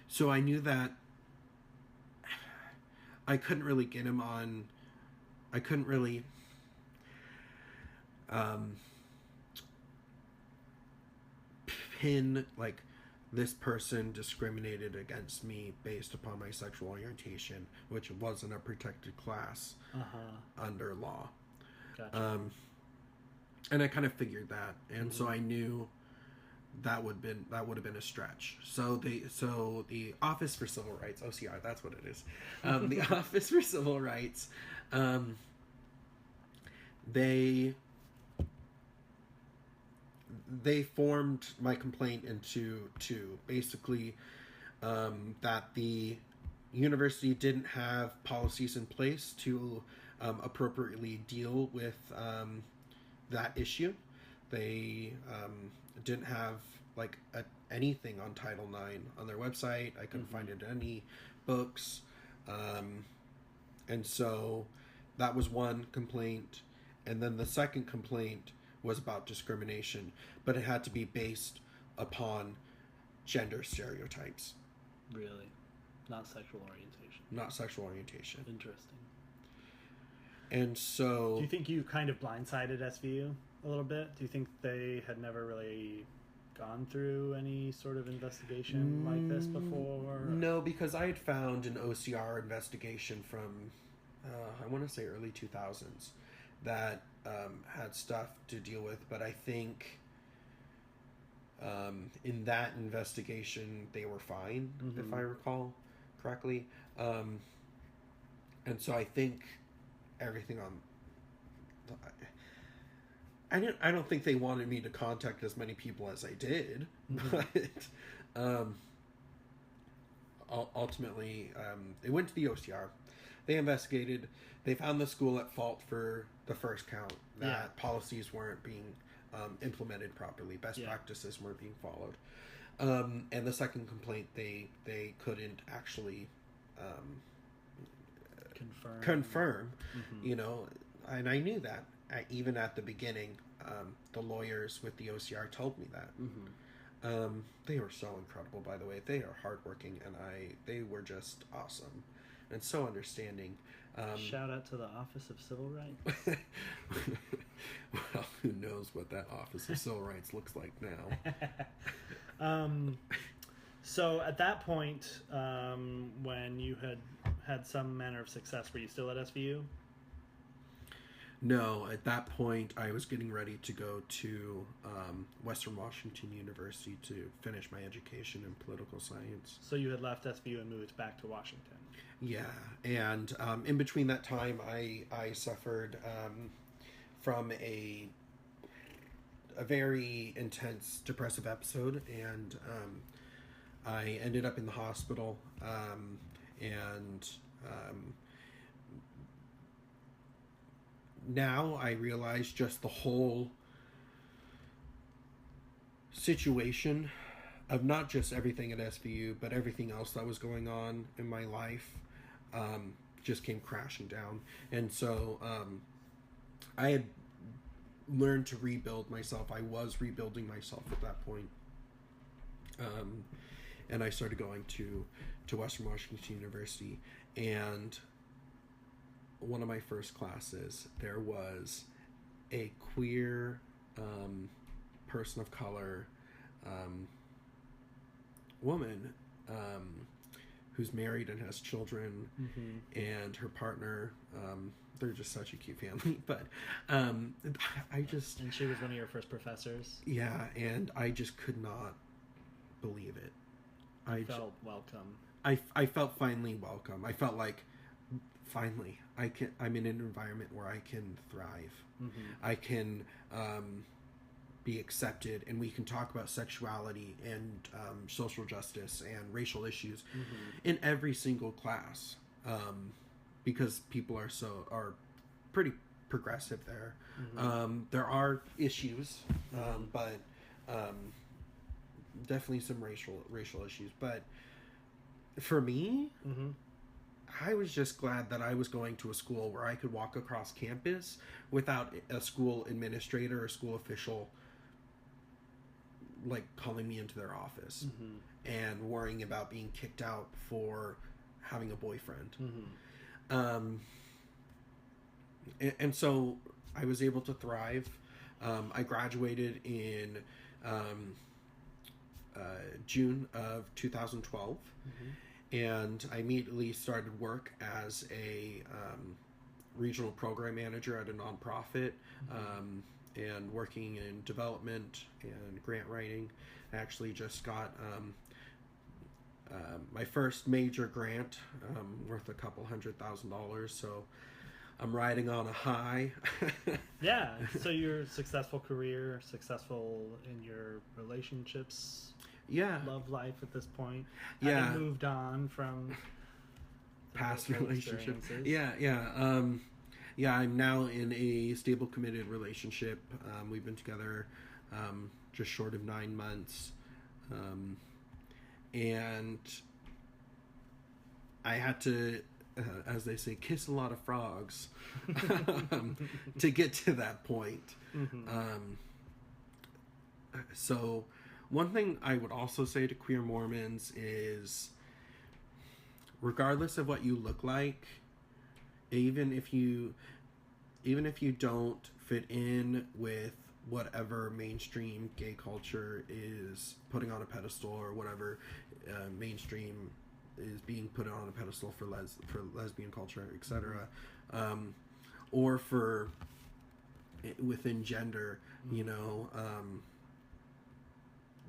So I knew that I couldn't really get him on. I couldn't really pin this person discriminated against me based upon my sexual orientation, which wasn't a protected class under law. Gotcha. And I kind of figured that, and so I knew that would have been a stretch. So the Office for Civil Rights, OCR, that's what it is. The Office for Civil Rights, they formed my complaint into two. Basically, that the university didn't have policies in place to appropriately deal with that issue. They didn't have anything on Title IX on their website. I couldn't find it in any books. And so that was one complaint. And then the second complaint was about discrimination, but it had to be based upon gender stereotypes. Really? Not sexual orientation? Not sexual orientation. Interesting. And so... Do you think you kind of blindsided SVU a little bit? Do you think they had never really gone through any sort of investigation like this before? No, because I had found an OCR investigation from, I want to say early 2000s, that had stuff to deal with, but I think in that investigation they were fine, if I recall correctly. And so I think everything on... I don't think they wanted me to contact as many people as I did, but ultimately it went to the OCR. They investigated. They found the school at fault for the first count, that policies weren't being implemented properly, best practices weren't being followed. And the second complaint, they couldn't actually confirm, you know, and I knew that. Even at the beginning, the lawyers with the OCR told me that. They were so incredible, by the way. They are hardworking, and they were just awesome and so understanding. Shout out to the Office of Civil Rights. Well, who knows what that Office of Civil Rights looks like now. So at that point, when you had some manner of success, were you still at SVU? No, at that point, I was getting ready to go to Western Washington University to finish my education in political science. So you had left SVU and moved back to Washington. Yeah, and in between that time, I suffered from a very intense depressive episode, and I ended up in the hospital, and now I realize just the whole situation of not just everything at SVU, but everything else that was going on in my life just came crashing down. And so I had learned to rebuild myself. I was rebuilding myself at that point. And I started going to Western Washington University, and one of my first classes, there was a queer person of color woman who's married and has children, and her partner, they're just such a cute family, but I just... And she was one of your first professors? Yeah, and I just could not believe it. I felt welcome. I felt finally welcome. I felt like, finally, I'm in an environment where I can thrive. I can be accepted, and we can talk about sexuality and social justice and racial issues in every single class, because people are pretty progressive there. There are issues, but definitely some racial issues. But for me, I was just glad that I was going to a school where I could walk across campus without a school administrator or school official like calling me into their office and worrying about being kicked out for having a boyfriend. And so I was able to thrive. I graduated in June of 2012. And I immediately started work as a regional program manager at a nonprofit, and working in development and grant writing. I actually just got my first major grant, worth a couple $100,000. So I'm riding on a high. Yeah. So your successful career, successful in your relationships. Yeah. Love life at this point. Yeah. Having moved on from past relationships. Yeah. I'm now in a stable, committed relationship. We've been together just short of 9 months. And I had to, as they say, kiss a lot of frogs to get to that point. So one thing I would also say to queer Mormons is, regardless of what you look like, even if you don't fit in with whatever mainstream gay culture is putting on a pedestal, or whatever mainstream is being put on a pedestal for lesbian culture, etc., or for within gender, you know,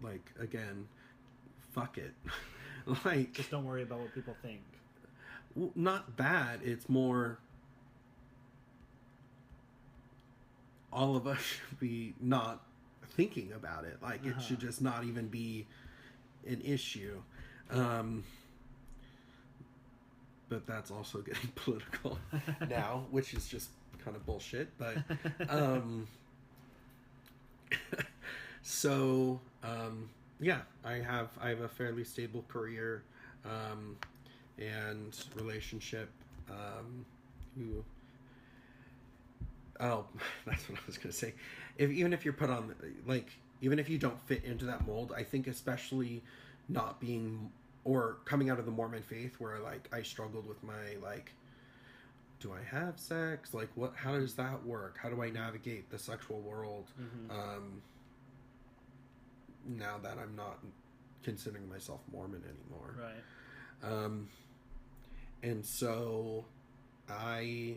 like, again, fuck it. Like, just don't worry about what people think. Not that, it's more all of us should be not thinking about it. Like, it should just not even be an issue. But that's also getting political now, which is just kind of bullshit. But so yeah, I have a fairly stable career and relationship. That's what I was going to say. Even if you're put on, like, even if you don't fit into that mold, I think especially not being, or coming out of the Mormon faith, where, like, I struggled with my, like, do I have sex? Like, how does that work? How do I navigate the sexual world? Now that I'm not considering myself Mormon anymore. Right. And so I,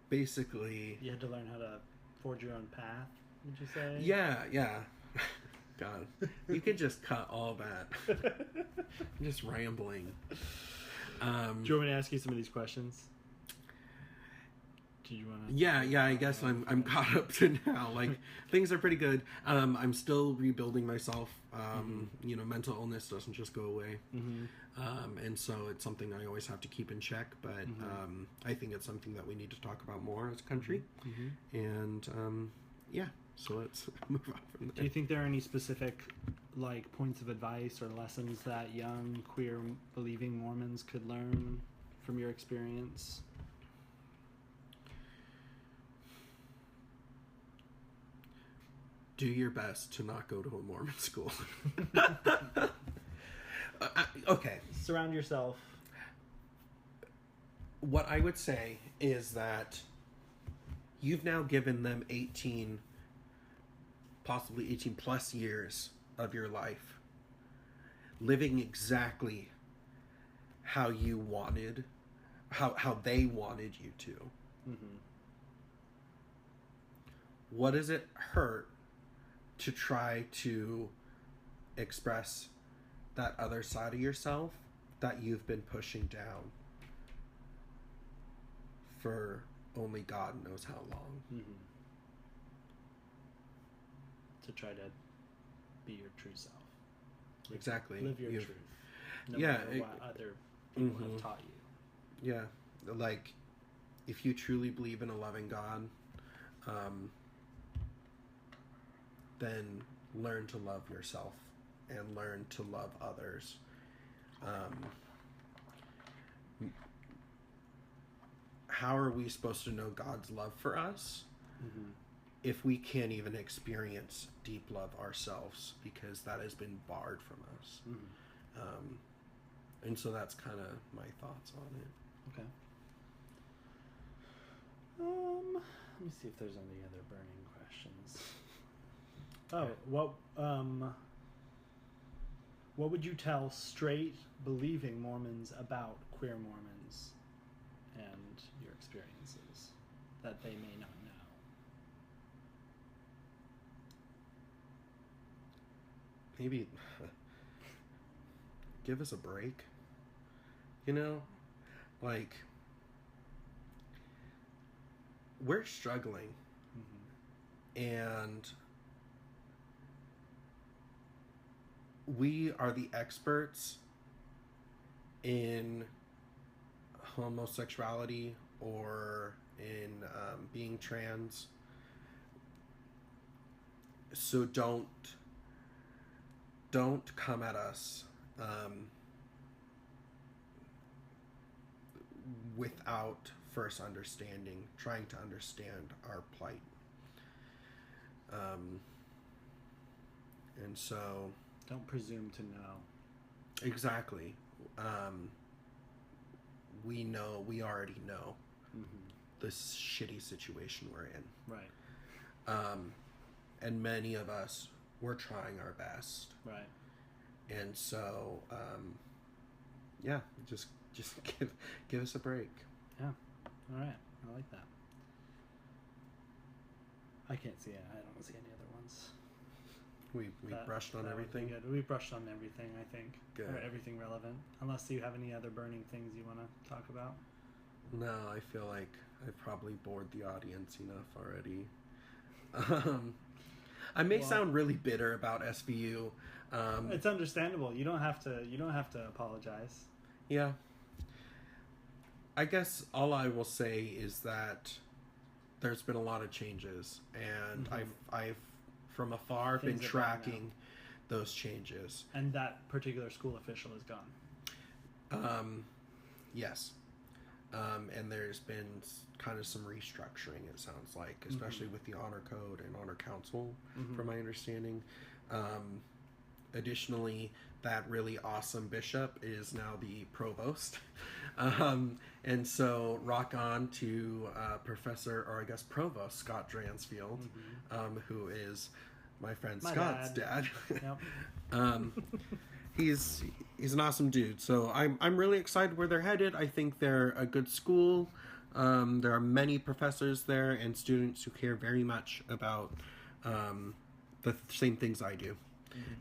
basically, you had to learn how to forge your own path, would you say? Yeah. God, you could just cut all that. I'm just rambling. Do you want me to ask you some of these questions? Do you want to? Yeah. I guess I'm caught up to now. Like, things are pretty good. I'm still rebuilding myself. You know, mental illness doesn't just go away. And so it's something I always have to keep in check. But I think it's something that we need to talk about more as a country. And yeah. So let's move on from there. Do you think there are any specific, like, points of advice or lessons that young, queer, believing Mormons could learn from your experience? Do your best to not go to a Mormon school. Okay. Surround yourself. What I would say is that you've now given them 18, possibly 18 plus years of your life living exactly how you wanted, how they wanted you to. What does it hurt to try to express that other side of yourself that you've been pushing down for only God knows how long? To try to be your true self. Exactly. Live your truth. No Yeah, matter what other people have taught you. Yeah. Like, if you truly believe in a loving God, then learn to love yourself and learn to love others. How are we supposed to know God's love for us if we can't even experience deep love ourselves, because that has been barred from us? And so that's kind of my thoughts on it. Okay. Let me see if there's any other burning questions. What would you tell straight believing Mormons about queer Mormons and your experiences that they may not know? Maybe give us a break. You know, like, we're struggling, and we are the experts in homosexuality or in being trans. So don't come at us without first trying to understand our plight. And so don't presume to know. Exactly. We already know. this shitty situation we're in. Right. And many of us were trying our best. Right. And so, just give us a break. Yeah. All right. I like that. I can't see it. I don't see any other ones. We brushed on everything. Good. We brushed on everything, I think. Good. Or everything relevant. Unless you have any other burning things you want to talk about. No, I feel like I've probably bored the audience enough already. I may sound really bitter about SVU. It's understandable. You don't have to apologize. Yeah. I guess all I will say is that there's been a lot of changes, and I've from afar been tracking those changes. And that particular school official is gone. Yes. And there's been kind of some restructuring, it sounds like, especially with the honor code and honor council, from my understanding. Additionally, that really awesome bishop is now the provost. And so rock on to Professor, or I guess Provost, Scott Dransfield, who is my friend Scott's dad. Yep. He's an awesome dude. So I'm really excited where they're headed. I think they're a good school. There are many professors there and students who care very much about the same things I do.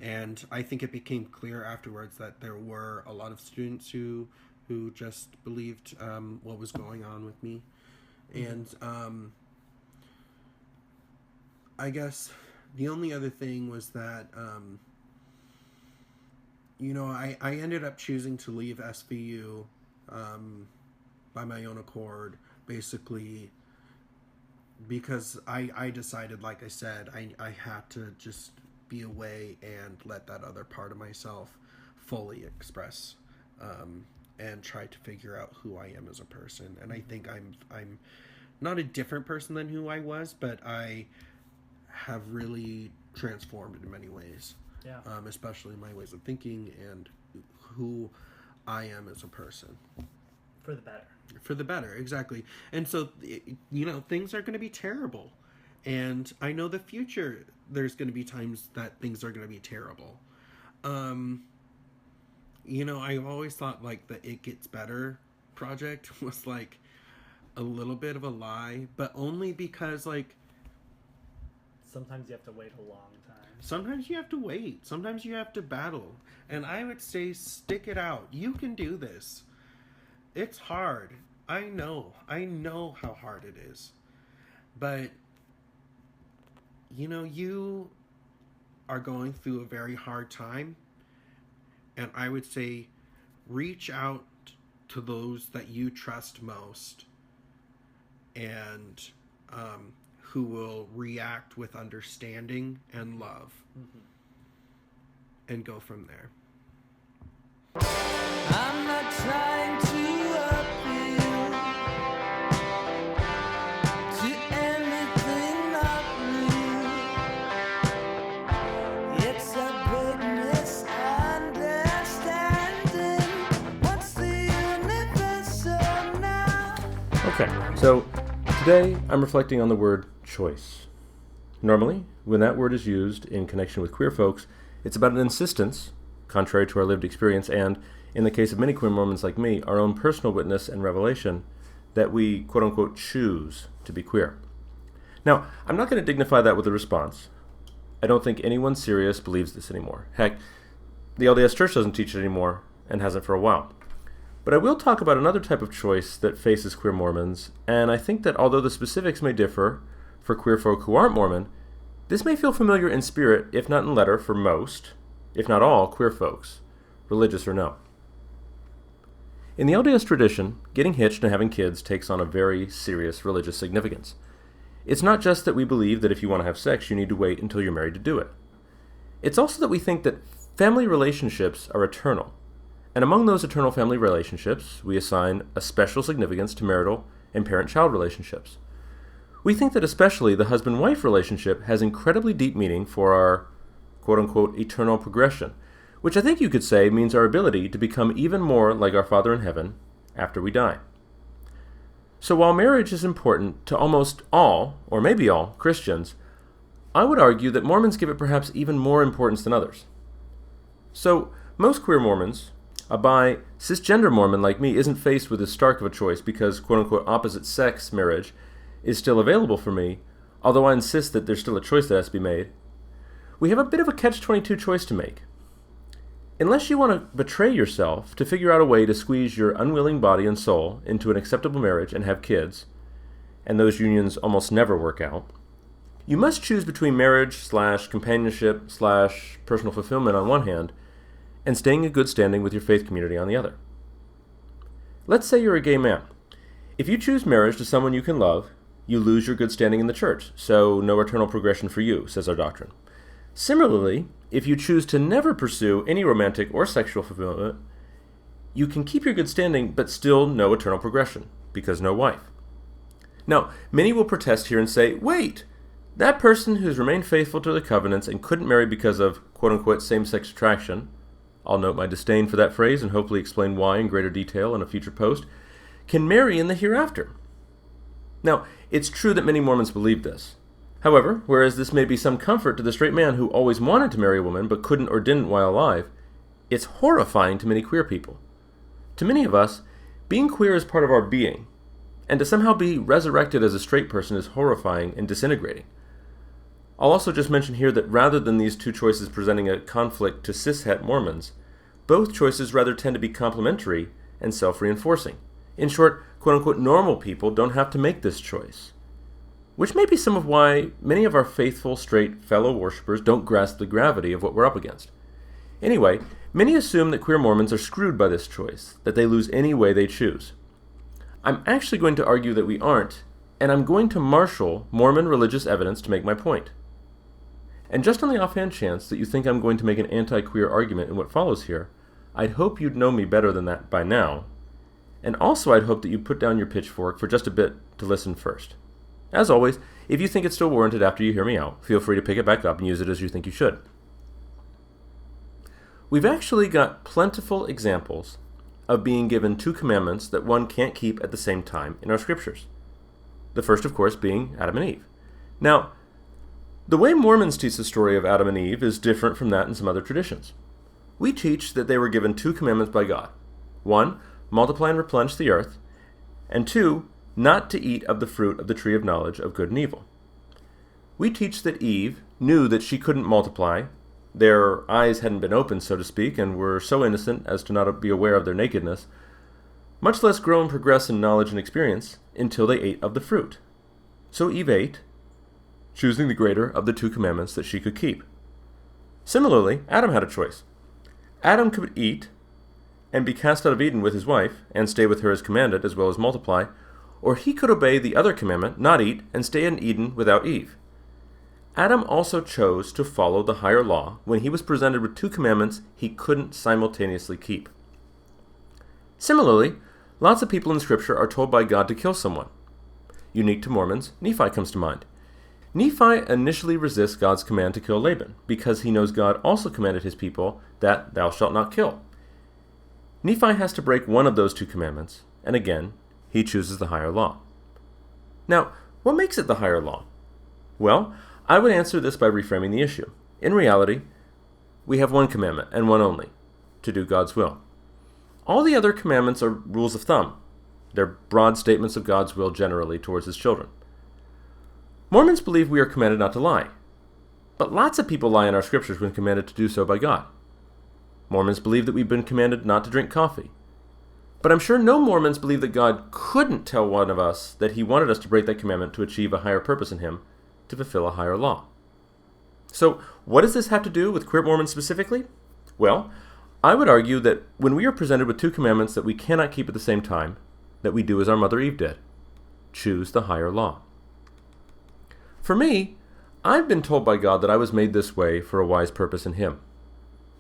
And I think it became clear afterwards that there were a lot of students who just believed what was going on with me. And I guess the only other thing was that I ended up choosing to leave SVU by my own accord, basically because I decided, like I said, I had to just be away and let that other part of myself fully express and try to figure out who I am as a person. And I think I'm not a different person than who I was, but I have really transformed in many ways. Yeah. Especially my ways of thinking and who I am as a person. For the better. For the better, exactly. And so, things are going to be terrible. And I know the future, there's going to be times that things are going to be terrible. I've always thought, like, the It Gets Better project was, like, a little bit of a lie. But only because, like... Sometimes you have to wait a long time. Sometimes you have to wait. Sometimes you have to battle. And I would say, stick it out. You can do this. It's hard. I know how hard it is. But, you are going through a very hard time. And I would say, reach out to those that you trust most. And, who will react with understanding and love. And go from there. I'm not trying to appeal to anything not real. It's a big misunderstanding. What's the universal now? Okay, so today I'm reflecting on the word choice. Normally, when that word is used in connection with queer folks, it's about an insistence, contrary to our lived experience, and, in the case of many queer Mormons like me, our own personal witness and revelation, that we, quote-unquote, choose to be queer. Now, I'm not going to dignify that with a response. I don't think anyone serious believes this anymore. Heck, the LDS Church doesn't teach it anymore, and hasn't for a while. But I will talk about another type of choice that faces queer Mormons, and I think that although the specifics may differ for queer folk who aren't Mormon, this may feel familiar in spirit, if not in letter, for most, if not all, queer folks, religious or no. In the LDS tradition, getting hitched and having kids takes on a very serious religious significance. It's not just that we believe that if you want to have sex, you need to wait until you're married to do it. It's also that we think that family relationships are eternal, and among those eternal family relationships, we assign a special significance to marital and parent-child relationships. We think that especially the husband-wife relationship has incredibly deep meaning for our quote-unquote eternal progression, which I think you could say means our ability to become even more like our Father in heaven after we die. So while marriage is important to almost all, or maybe all, Christians, I would argue that Mormons give it perhaps even more importance than others. So most queer Mormons, a bi, cisgender Mormon like me, isn't faced with as stark of a choice because quote-unquote opposite-sex marriage is still available for me, although I insist that there's still a choice that has to be made. We have a bit of a catch-22 choice to make. Unless you want to betray yourself to figure out a way to squeeze your unwilling body and soul into an acceptable marriage and have kids, and those unions almost never work out, you must choose between marriage/companionship/personal fulfillment on one hand, and staying in good standing with your faith community on the other. Let's say you're a gay man. If you choose marriage to someone you can love, you lose your good standing in the church, so no eternal progression for you, says our doctrine. Similarly, if you choose to never pursue any romantic or sexual fulfillment, you can keep your good standing, but still no eternal progression, because no wife. Now, many will protest here and say, wait, that person who's remained faithful to the covenants and couldn't marry because of quote-unquote same-sex attraction, I'll note my disdain for that phrase and hopefully explain why in greater detail in a future post, can marry in the hereafter. Now, it's true that many Mormons believe this. However, whereas this may be some comfort to the straight man who always wanted to marry a woman but couldn't or didn't while alive, it's horrifying to many queer people. To many of us, being queer is part of our being, and to somehow be resurrected as a straight person is horrifying and disintegrating. I'll also just mention here that rather than these two choices presenting a conflict to cishet Mormons, both choices rather tend to be complementary and self-reinforcing. In short, quote-unquote normal people don't have to make this choice. Which may be some of why many of our faithful, straight fellow worshipers don't grasp the gravity of what we're up against. Anyway, many assume that queer Mormons are screwed by this choice, that they lose any way they choose. I'm actually going to argue that we aren't, and I'm going to marshal Mormon religious evidence to make my point. And just on the offhand chance that you think I'm going to make an anti-queer argument in what follows here, I'd hope you'd know me better than that by now, and also I'd hope that you'd put down your pitchfork for just a bit to listen first. As always, if you think it's still warranted after you hear me out, feel free to pick it back up and use it as you think you should. We've actually got plentiful examples of being given two commandments that one can't keep at the same time in our scriptures. The first, of course, being Adam and Eve. Now, the way Mormons teach the story of Adam and Eve is different from that in some other traditions. We teach that they were given two commandments by God. One, multiply and replenish the earth, and two, not to eat of the fruit of the tree of knowledge of good and evil. We teach that Eve knew that she couldn't multiply. Their eyes hadn't been opened, so to speak, and were so innocent as to not be aware of their nakedness, much less grow and progress in knowledge and experience until they ate of the fruit. So Eve ate, choosing the greater of the two commandments that she could keep. Similarly, Adam had a choice. Adam could eat and be cast out of Eden with his wife, and stay with her as commanded, as well as multiply, or he could obey the other commandment, not eat, and stay in Eden without Eve. Adam also chose to follow the higher law when he was presented with two commandments he couldn't simultaneously keep. Similarly, lots of people in Scripture are told by God to kill someone. Unique to Mormons, Nephi comes to mind. Nephi initially resists God's command to kill Laban, because he knows God also commanded his people that thou shalt not kill. Nephi has to break one of those two commandments, and again, he chooses the higher law. Now, what makes it the higher law? Well, I would answer this by reframing the issue. In reality, we have one commandment, and one only, to do God's will. All the other commandments are rules of thumb. They're broad statements of God's will generally towards his children. Mormons believe we are commanded not to lie, but lots of people lie in our scriptures when commanded to do so by God. Mormons believe that we've been commanded not to drink coffee, but I'm sure no Mormons believe that God couldn't tell one of us that he wanted us to break that commandment to achieve a higher purpose in him, to fulfill a higher law. So, what does this have to do with queer Mormons specifically? Well, I would argue that when we are presented with two commandments that we cannot keep at the same time, that we do as our mother Eve did. Choose the higher law. For me, I've been told by God that I was made this way for a wise purpose in him.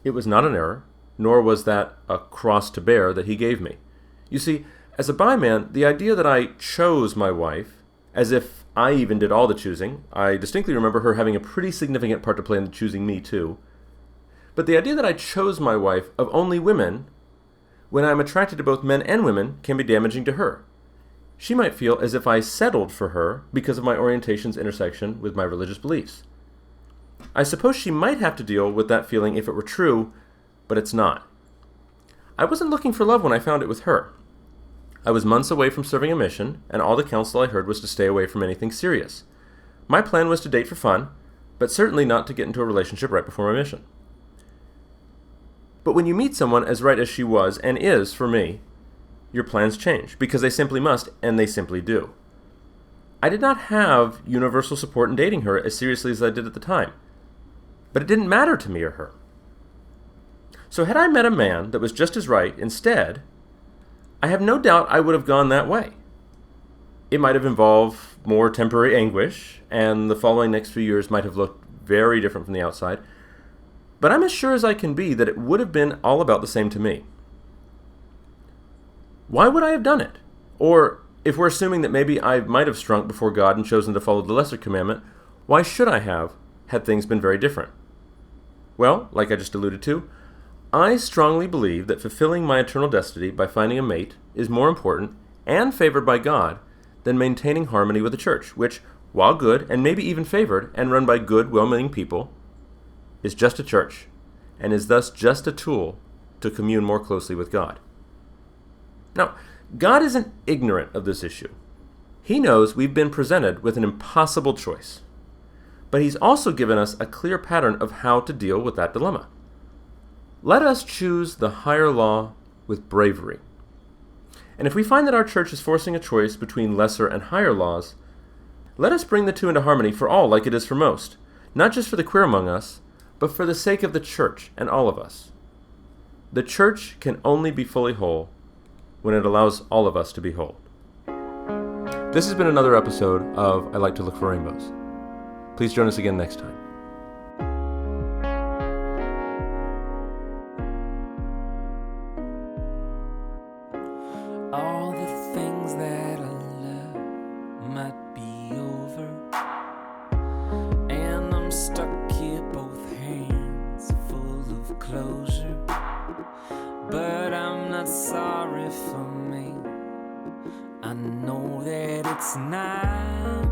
It was not an error, nor was that a cross to bear that he gave me. You see, as a bi man, the idea that I chose my wife, as if I even did all the choosing, I distinctly remember her having a pretty significant part to play in choosing me too, but the idea that I chose my wife of only women, when I'm attracted to both men and women, can be damaging to her. she might feel as if I settled for her because of my orientation's intersection with my religious beliefs. I suppose she might have to deal with that feeling if it were true, but it's not. I wasn't looking for love when I found it with her. I was months away from serving a mission, and all the counsel I heard was to stay away from anything serious. My plan was to date for fun, but certainly not to get into a relationship right before my mission. But when you meet someone as right as she was and is for me, your plans change, because they simply must, and they simply do. I did not have universal support in dating her as seriously as I did at the time, but it didn't matter to me or her. So had I met a man that was just as right instead, I have no doubt I would have gone that way. It might have involved more temporary anguish, and the following next few years might have looked very different from the outside, but I'm as sure as I can be that it would have been all about the same to me. Why would I have done it? Or, if we're assuming that maybe I might have strunk before God and chosen to follow the lesser commandment, why should I have, had things been very different? Well, like I just alluded to, I strongly believe that fulfilling my eternal destiny by finding a mate is more important and favored by God than maintaining harmony with the church, which, while good and maybe even favored and run by good, well-meaning people, is just a church and is thus just a tool to commune more closely with God. Now, God isn't ignorant of this issue. He knows we've been presented with an impossible choice, but He's also given us a clear pattern of how to deal with that dilemma. Let us choose the higher law with bravery. And if we find that our church is forcing a choice between lesser and higher laws, let us bring the two into harmony for all like it is for most, not just for the queer among us, but for the sake of the church and all of us. The church can only be fully whole when it allows all of us to be whole. This has been another episode of I Like to Look for Rainbows. Please join us again next time. All the things that I love might be over, and I'm stuck here, both hands full of closure. But I'm not sorry for me. I know that it's not